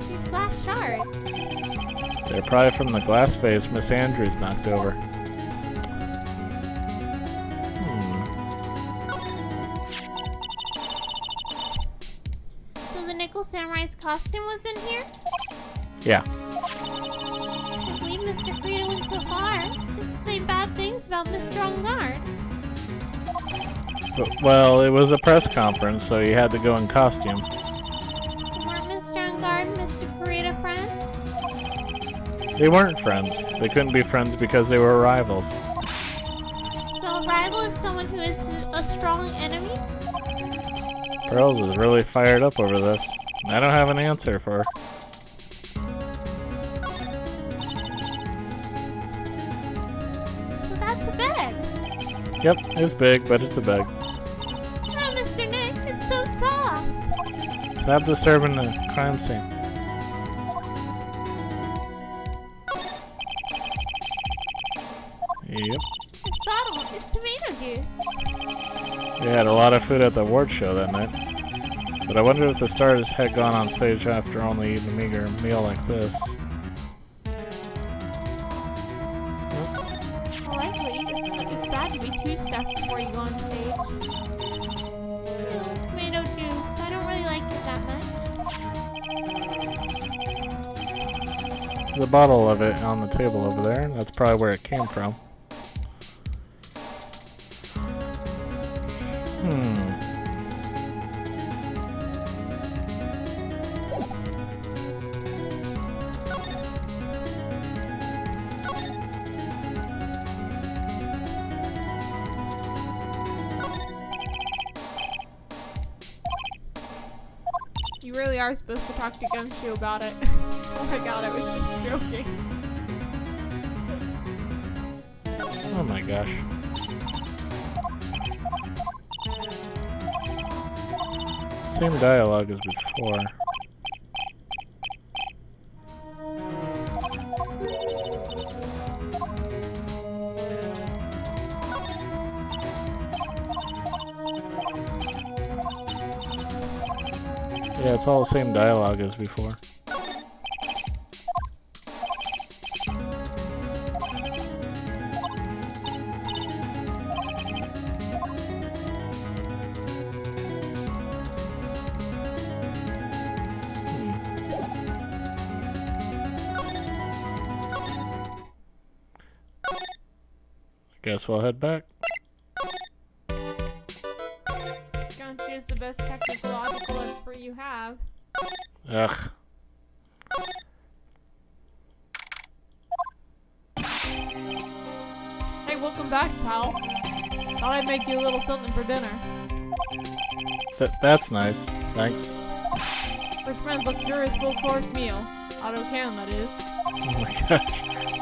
These glass shards. They're probably from the glass face Miss Andrews knocked over. So the Nickel Samurai's costume was in here? Yeah. I believe Mr. Kurita went so far as to say bad things about Mr. On Guard. Well, it was a press conference, so you had to go in costume. Weren't Mr. On Guard and Mr. Kurita friends? They weren't friends. They couldn't be friends because they were rivals. So a rival is someone who is a strong enemy? Pearls is really fired up over this. I don't have an answer for her. So that's a bed. Yep, it's big, but it's a bag. Oh, Mr. Nick, it's so soft. Stop disturbing the crime scene. Yep. It's bottle. It's tomato juice. We had a lot of food at the award show that night. But I wonder if the stars had gone on stage after only eating a meager meal like this. Likely, it's It's bad to be two-stepped before you go on stage. Tomato juice. I don't really like it that much. There's a bottle of it on the table over there, and that's probably where it came from. You really are supposed to talk to Gumshoe about it. Oh my god, I was just joking. Oh my gosh. Same dialogue as before. Yeah, it's all the same dialogue as before. Guess we'll head back. Gumshoe is the best technological expert you have. Ugh. Hey, welcome back, pal. Thought I'd make you a little something for dinner. That's nice. Thanks. Rich man's luxurious full-course meal. Auto can, that is. Oh my gosh.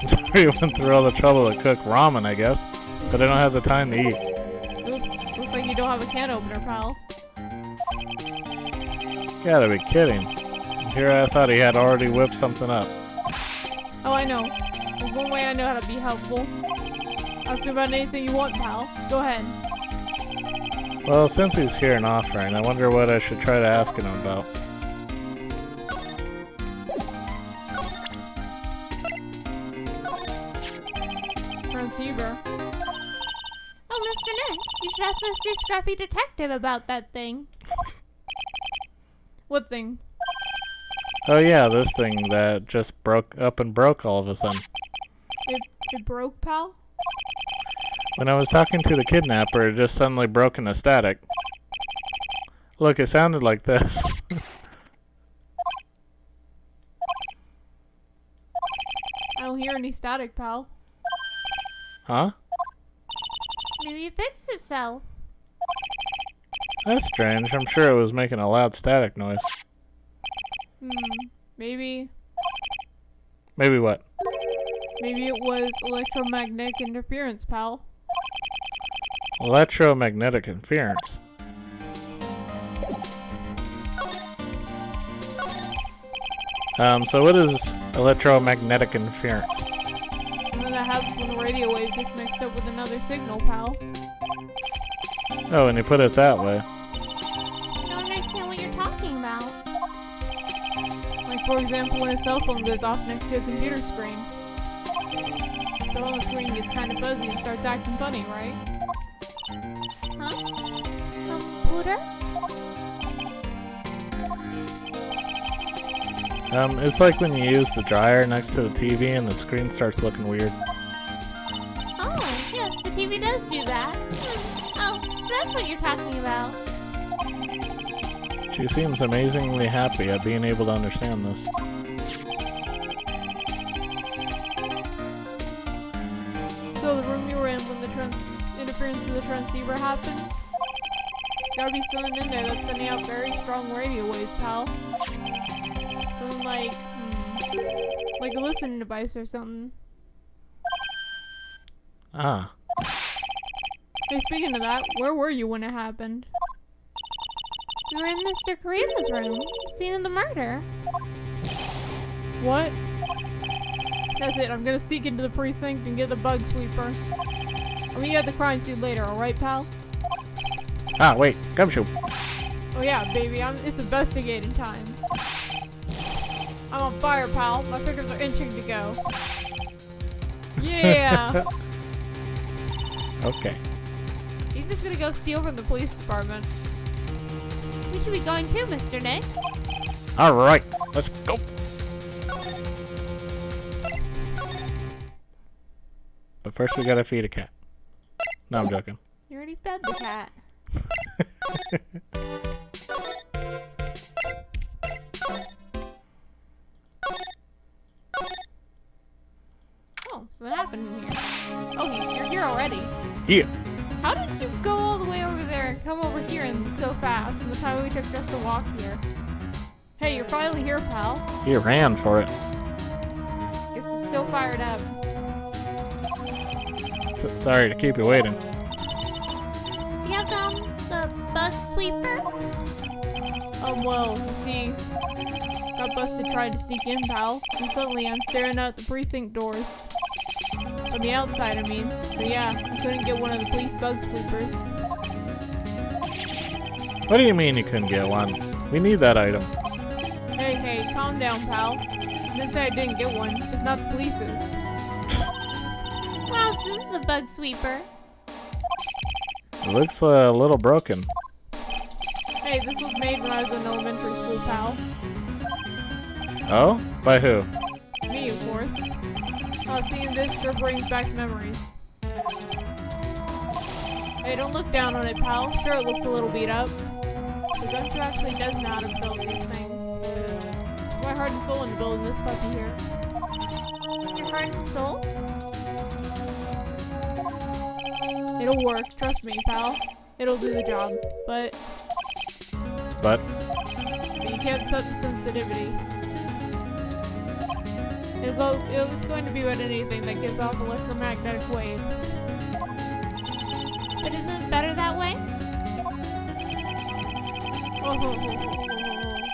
I'm sorry you went through all the trouble to cook ramen, I guess. But I don't have the time to eat. Oops, looks like you don't have a can opener, pal. Gotta be kidding. Here I thought he had already whipped something up. Oh, I know. There's one way I know how to be helpful. Ask me about anything you want, pal. Go ahead. Well, since he's here and offering, I wonder what I should try to ask him about. Transceiver. Oh, Mr. Nick, you should ask Mr. Scruffy Detective about that thing. What thing? Oh yeah, this thing that just broke up and broke all of a sudden. It broke, pal? When I was talking to the kidnapper, it just suddenly broke into static. Look, it sounded like this. I don't hear any static, pal. Huh? Maybe it fixed itself. That's strange. I'm sure it was making a loud static noise. Maybe Maybe what? it was electromagnetic interference, pal. Electromagnetic interference. So what is electromagnetic interference? Something that happens when a radio wave gets mixed up with another signal, pal. Oh, and you put it that way. I don't understand what you're talking about. Like, for example, when a cell phone goes off next to a computer screen. The whole screen gets kind of fuzzy and starts acting funny, right? Huh? Computer? It's like when you use the dryer next to the TV and the screen starts looking weird. Oh, yes, the TV does do that. Oh, so that's what you're talking about. She seems amazingly happy at being able to understand this. So the room you were in when the interference of the transceiver happened? There's gotta be something in there that's sending out very strong radio waves, pal. Something like a listening device or something. Ah. Hey, speaking of that, where were you when it happened? We were in Mr. Kariba's room, scene of the murder. What? That's it, I'm gonna sneak into the precinct and get the bug sweeper. I'll meet you at the crime scene later, alright, pal? Ah, wait. Gumshoe. Oh yeah, baby, it's investigating time. I'm on fire, pal. My fingers are itching to go. Yeah! Okay. He's just gonna go steal from the police department. We should be going too, Mr. Nick. Alright, let's go. But first we gotta feed a cat. No, I'm joking. You already fed the cat. Oh, so that happened in here. Oh, you're here already. Yeah. How did you go all the way over there and come over here and so fast in the time we took just to walk here? Hey, you're finally here, pal. He ran for it. It's just so fired up. Sorry to keep you waiting. You have the bug sweeper? Well, you see, got busted trying to sneak in, pal. And suddenly I'm staring out the precinct doors. On the outside, I mean. But yeah, I couldn't get one of the police bug sweepers. What do you mean you couldn't get one? We need that item. Hey, calm down, pal. I didn't say I didn't get one. It's not the police's. Wow, so this is a bug sweeper. It looks a little broken. Hey, this was made when I was in elementary school, pal. Oh? By who? Me, of course. Seeing this sure brings back memories. Hey, don't look down on it, pal. Sure, it looks a little beat up. But Gunter actually does know how to build these things. It's my heart and soul into building this puppy here. Your heart and soul? It'll work, trust me, pal. It'll do the job. But you can't set the sensitivity. It's going to be about anything that gives off electromagnetic waves. But isn't it better that way?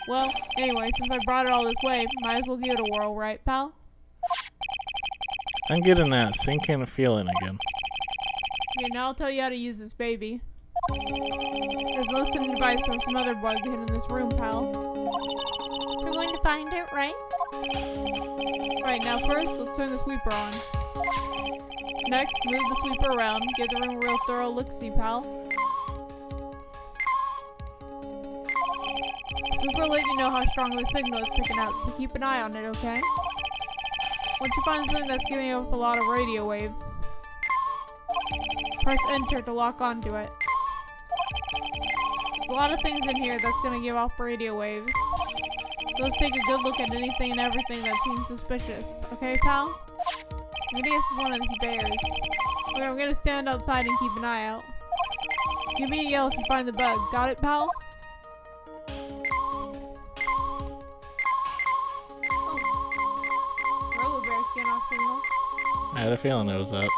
Well, anyway, since I brought it all this way, might as well give it a whirl, right, pal? I'm getting that sinking feeling again. Okay, now I'll tell you how to use this baby. There's a listening device from some other bug hidden in this room, pal. So we're going to find it, right? Right, now first, let's turn the sweeper on. Next, move the sweeper around. Give the room a real thorough look-see, pal. Sweeper will let you know how strong the signal is picking up, so keep an eye on it, okay? Once you find something that's giving off a lot of radio waves, press enter to lock onto it. There's a lot of things in here that's going to give off radio waves. So let's take a good look at anything and everything that seems suspicious. Okay, pal? I'm gonna guess it's one of the bears. Okay, I'm gonna stand outside and keep an eye out. Give me a yell if you find the bug. Got it, pal? Oh. Roller bear's getting off signals. I had a feeling it was that.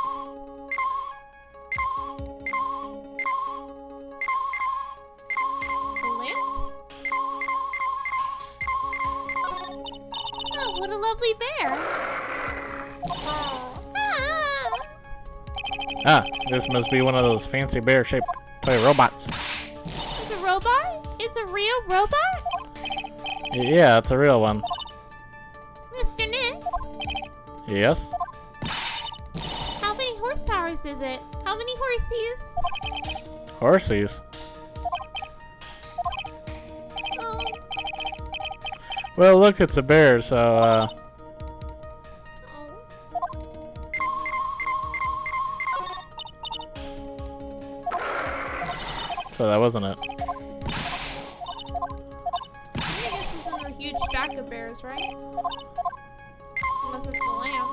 What a lovely bear! Ah, this must be one of those fancy bear-shaped toy robots. It's a robot? It's a real robot? Yeah, it's a real one. Mr. Nick? Yes? How many horsepowers is it? How many horsies? Horsies? Oh. Well, look, it's a bear, so, So that wasn't it. I guess this is a huge stack of bears, right? Unless it's the lamp.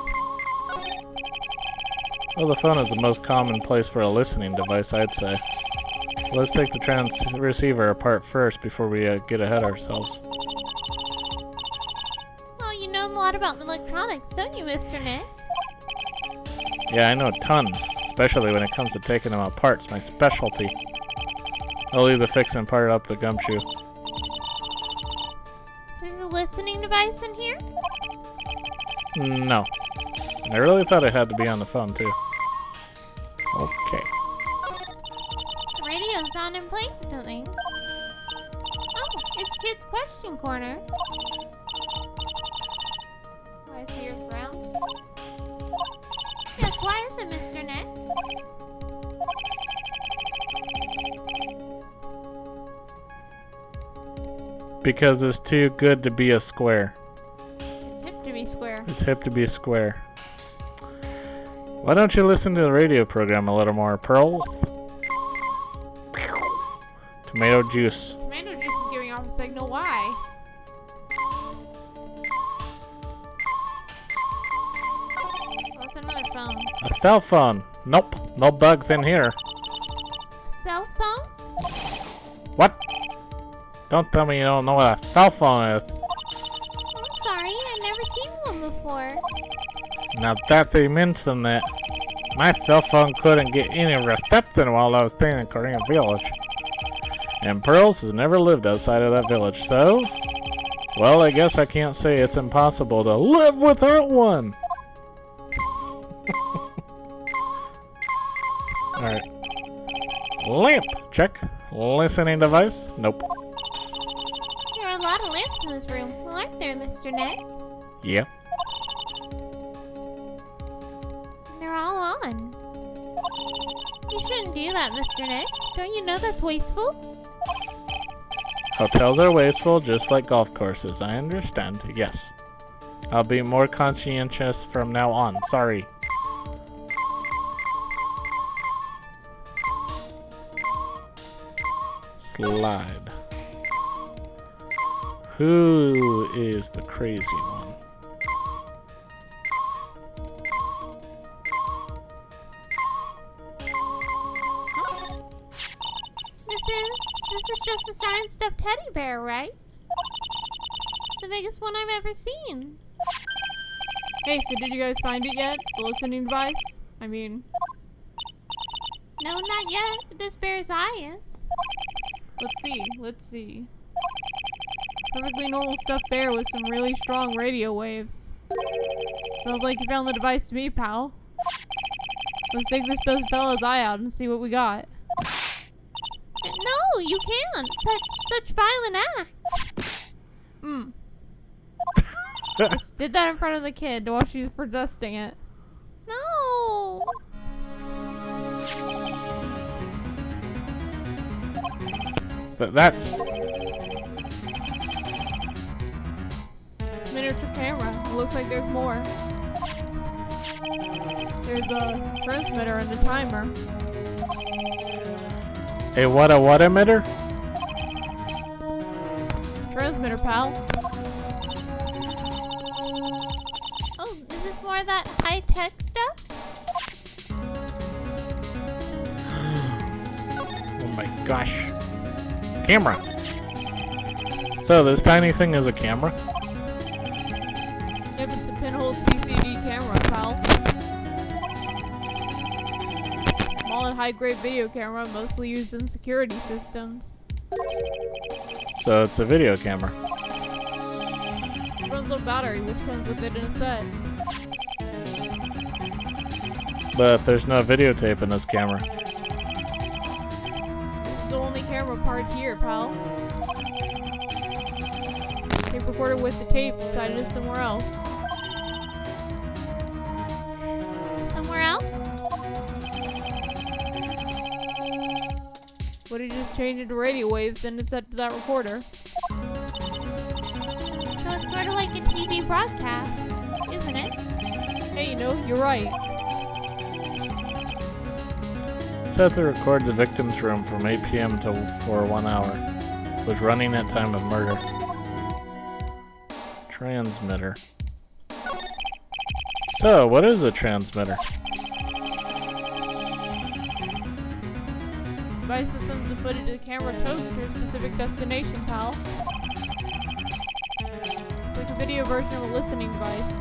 Well, the phone is the most common place for a listening device, I'd say. Let's take the transceiver apart first before we get ahead of ourselves. Well, you know a lot about electronics, don't you, Mr. Nick? Yeah, I know tons, especially when it comes to taking them apart. It's my specialty. I'll leave the fixing part up the gumshoe. There's a listening device in here? No. And I really thought it had to be on the phone, too. Okay. The radio's on and playing something. Oh, it's Kid's Question Corner. I see your frown. Yes, why is it, Mr. Nick? Because it's too good to be a square. It's hip to be square. It's hip to be a square. Why don't you listen to the radio program a little more, Pearl? Tomato juice. Tomato juice is giving off a signal. Why? What's another phone? A cell phone. Nope. No bugs in here. Cell phone? What? Don't tell me you don't know what a cell phone is. I'm sorry, I've never seen one before. Now that they mentioned that, my cell phone couldn't get any reception while I was staying in Korean Village. And Pearls has never lived outside of that village, so... Well, I guess I can't say it's impossible to live without one! Alright. Lamp! Check. Listening device? Nope. There are a lot of lamps in this room, aren't there, Mr. Ned? Yeah. They're all on. You shouldn't do that, Mr. Ned. Don't you know that's wasteful? Hotels are wasteful just like golf courses. I understand. Yes. I'll be more conscientious from now on. Sorry. Slide. Who is the crazy one? This is just a giant stuffed teddy bear, right? It's the biggest one I've ever seen. Hey, so did you guys find it yet? The listening device? I mean... No, not yet. But this bear's eye is. Let's see. Perfectly normal stuffed bear with some really strong radio waves. Sounds like you found the device to me, pal. Let's take this fella's eye out and see what we got. No, you can't. Such violent act. Just did that in front of the kid while she was protesting it. No. But that's... It's miniature camera. It looks like there's more. There's a transmitter and a timer. A what emitter? Transmitter, pal. Oh, is this more of that high-tech stuff? Oh my gosh. Camera. So this tiny thing is a camera? Yep, it's a pinhole CCD camera, pal. Small and high-grade video camera, mostly used in security systems. So it's a video camera. It runs on battery, which comes with it in a set. But there's no videotape in this camera. This is the only camera part here, pal. Tape recorder with the tape decided is somewhere else. Somewhere else? What did you just change it to radio waves and it's set to that recorder? So it's sort of like a TV broadcast, isn't it? Hey, you know, you're right. Set to record the victim's room from 8 p.m. for 1 hour. Was running at time of murder. Transmitter. So, what is a transmitter? Device that sends the footage of the camera towed to a specific destination, pal. It's like a video version of a listening device.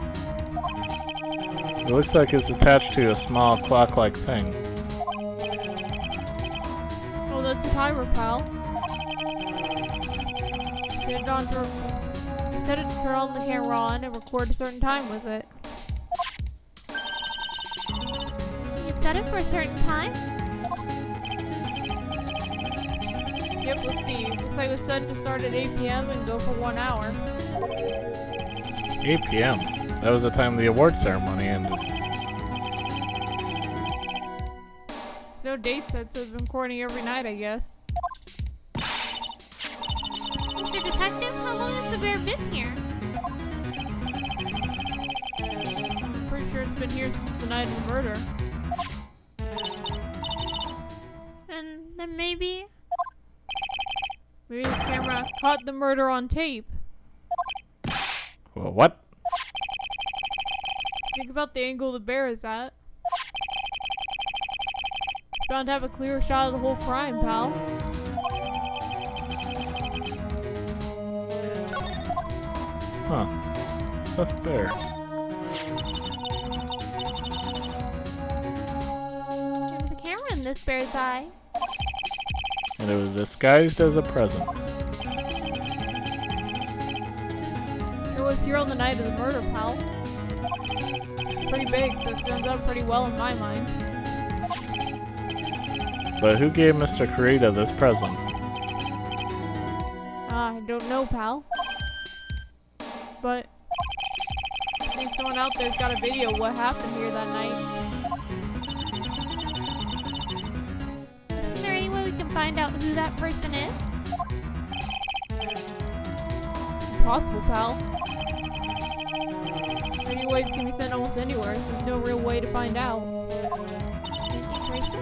It looks like it's attached to a small clock-like thing. Oh, that's a timer, pal. Set it to turn on the camera on and record a certain time with it. You set it for a certain time? Yep, let's see. Looks like it was set to start at 8 p.m. and go for 1 hour. 8 p.m. That was the time the award ceremony ended. There's no date set, so it's been recording every night, I guess. Mr. Detective, bear been here? I'm pretty sure it's been here since the night of the murder. Then maybe... Maybe this camera caught the murder on tape. Well, what? Think about the angle the bear is at. Bound to have a clearer shot of the whole crime, pal. Huh. Stuffed bear. There was a camera in this bear's eye. And it was disguised as a present. Sure was here on the night of the murder, pal. It's pretty big, so it stands out pretty well in my mind. But who gave Mr. Kurita this present? I don't know, pal. But I think someone out there's got a video of what happened here that night. Is there any way we can find out who that person is? Impossible, pal. Anyways, can be sent almost anywhere, so there's no real way to find out. Did you trace it?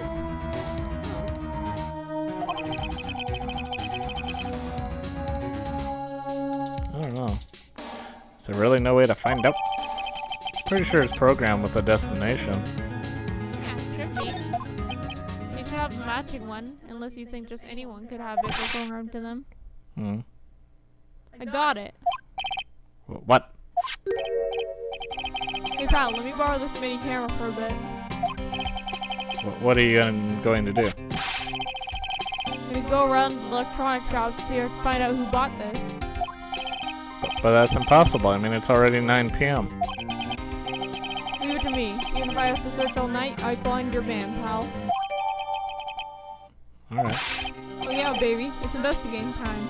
I don't know. Is there really no way to find out? Pretty sure it's programmed with a destination. Yeah, it should be. They should have a matching one, unless you think just anyone could have it programmed to them. Hmm. I got it. What? Hey pal, let me borrow this mini camera for a bit. What are you going to do? I'm gonna go around the electronic shops to see if I can find out who bought this. But that's impossible. I mean, it's already 9 p.m. Leave it to me. Even if I have to search all night, I find your man, pal. Alright. Oh yeah, baby. It's investigating time.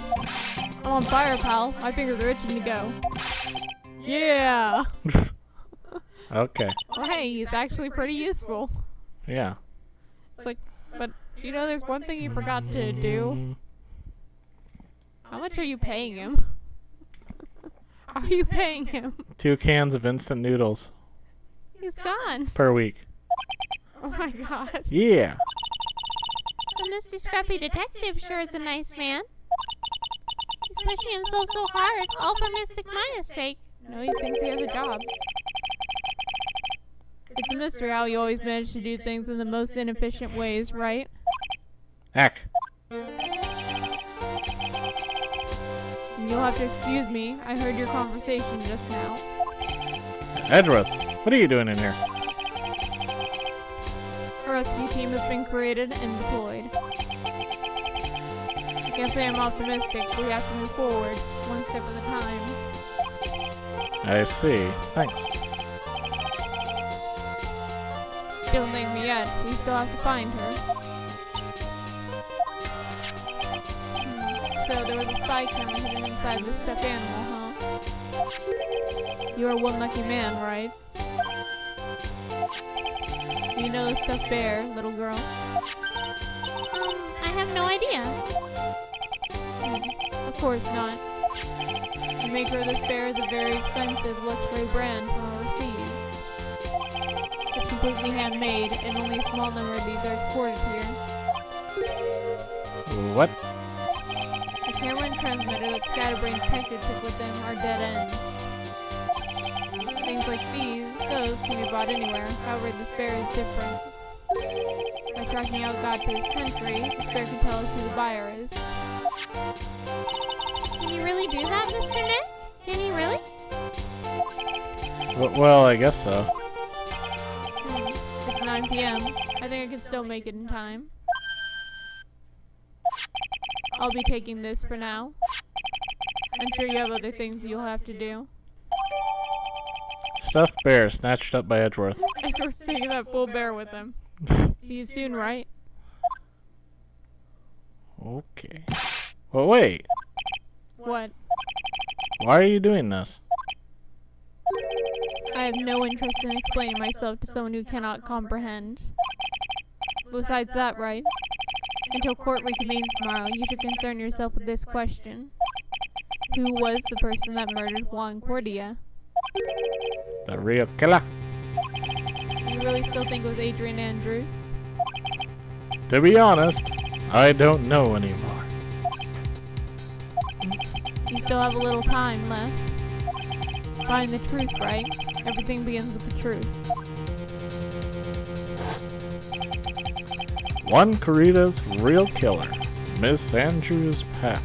I'm on fire, pal. My fingers are itching to go. Yeah! Okay. Well, hey, he's actually pretty useful. Yeah. It's like, but, you know, there's one thing you forgot to do. How much are you paying him? Are you paying him? 2 cans of instant noodles He's gone. per week. Oh my god. Yeah. But Mr. Scrappy Detective sure is a nice man. He's pushing himself so hard, all for Mystic Maya's sake. No, he thinks he has a job. It's a mystery how you always manage to do things in the most inefficient ways, right? Heck. And you'll have to excuse me. I heard your conversation just now. Edgeworth, what are you doing in here? A rescue team has been created and deployed. I can't say I'm optimistic, but we have to move forward, one step at a time. I see. Thanks. Don't thank me yet. We still have to find her. So there was a spy camera hidden inside this stuffed animal, huh? You are one lucky man, right? You know the stuffed bear, little girl? I have no idea. Of course not. The maker of this bear is a very expensive luxury brand from overseas. It's completely handmade, and only a small number of these are exported here. What? The camera and transmitter that Scatterbrain Detective took with them are dead ends. Things like those can be bought anywhere. However, this bear is different. By tracking out God to his country, this bear can tell us who the buyer is. Can you really do that, Mr. Nick? Can you really? Well, I guess so. It's 9 p.m. I think I can still make it in time. I'll be taking this for now. I'm sure you have other things you'll have to do. Stuffed bear snatched up by Edgeworth. Edward's taking that bull bear with him. See you soon, right? Okay. Well, wait. What? Why are you doing this? I have no interest in explaining myself to someone who cannot comprehend. Besides that, right? Until court reconvenes tomorrow, you should concern yourself with this question. who was the person that murdered Juan Cordia? The real killer. You really still think it was Adrian Andrews? To be honest, I don't know anymore. You still have a little time left. Find the truth, right? Everything begins with the truth. Juan Corrida's real killer, Miss Andrews' past.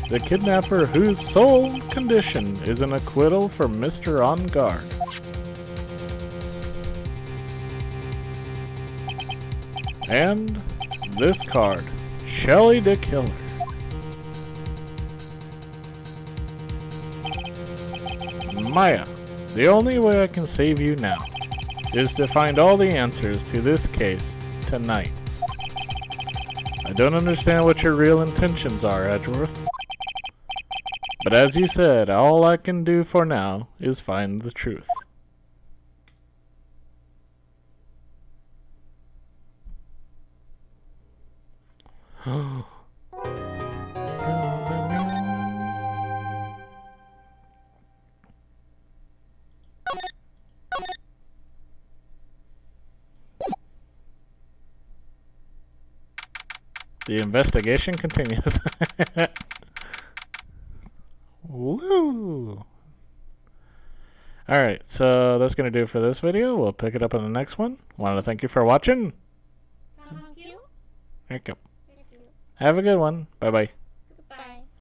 The kidnapper whose sole condition is an acquittal for Mr. On Guard. And this card, Shelly the Killer. Maya, the only way I can save you now is to find all the answers to this case tonight. I don't understand what your real intentions are, Edgeworth. But as you said, all I can do for now is find the truth. The investigation continues. Woo! Alright, so that's going to do it for this video. We'll pick it up in the next one. Want to thank you for watching. Thank you. Thank you. Have a good one. Bye-bye.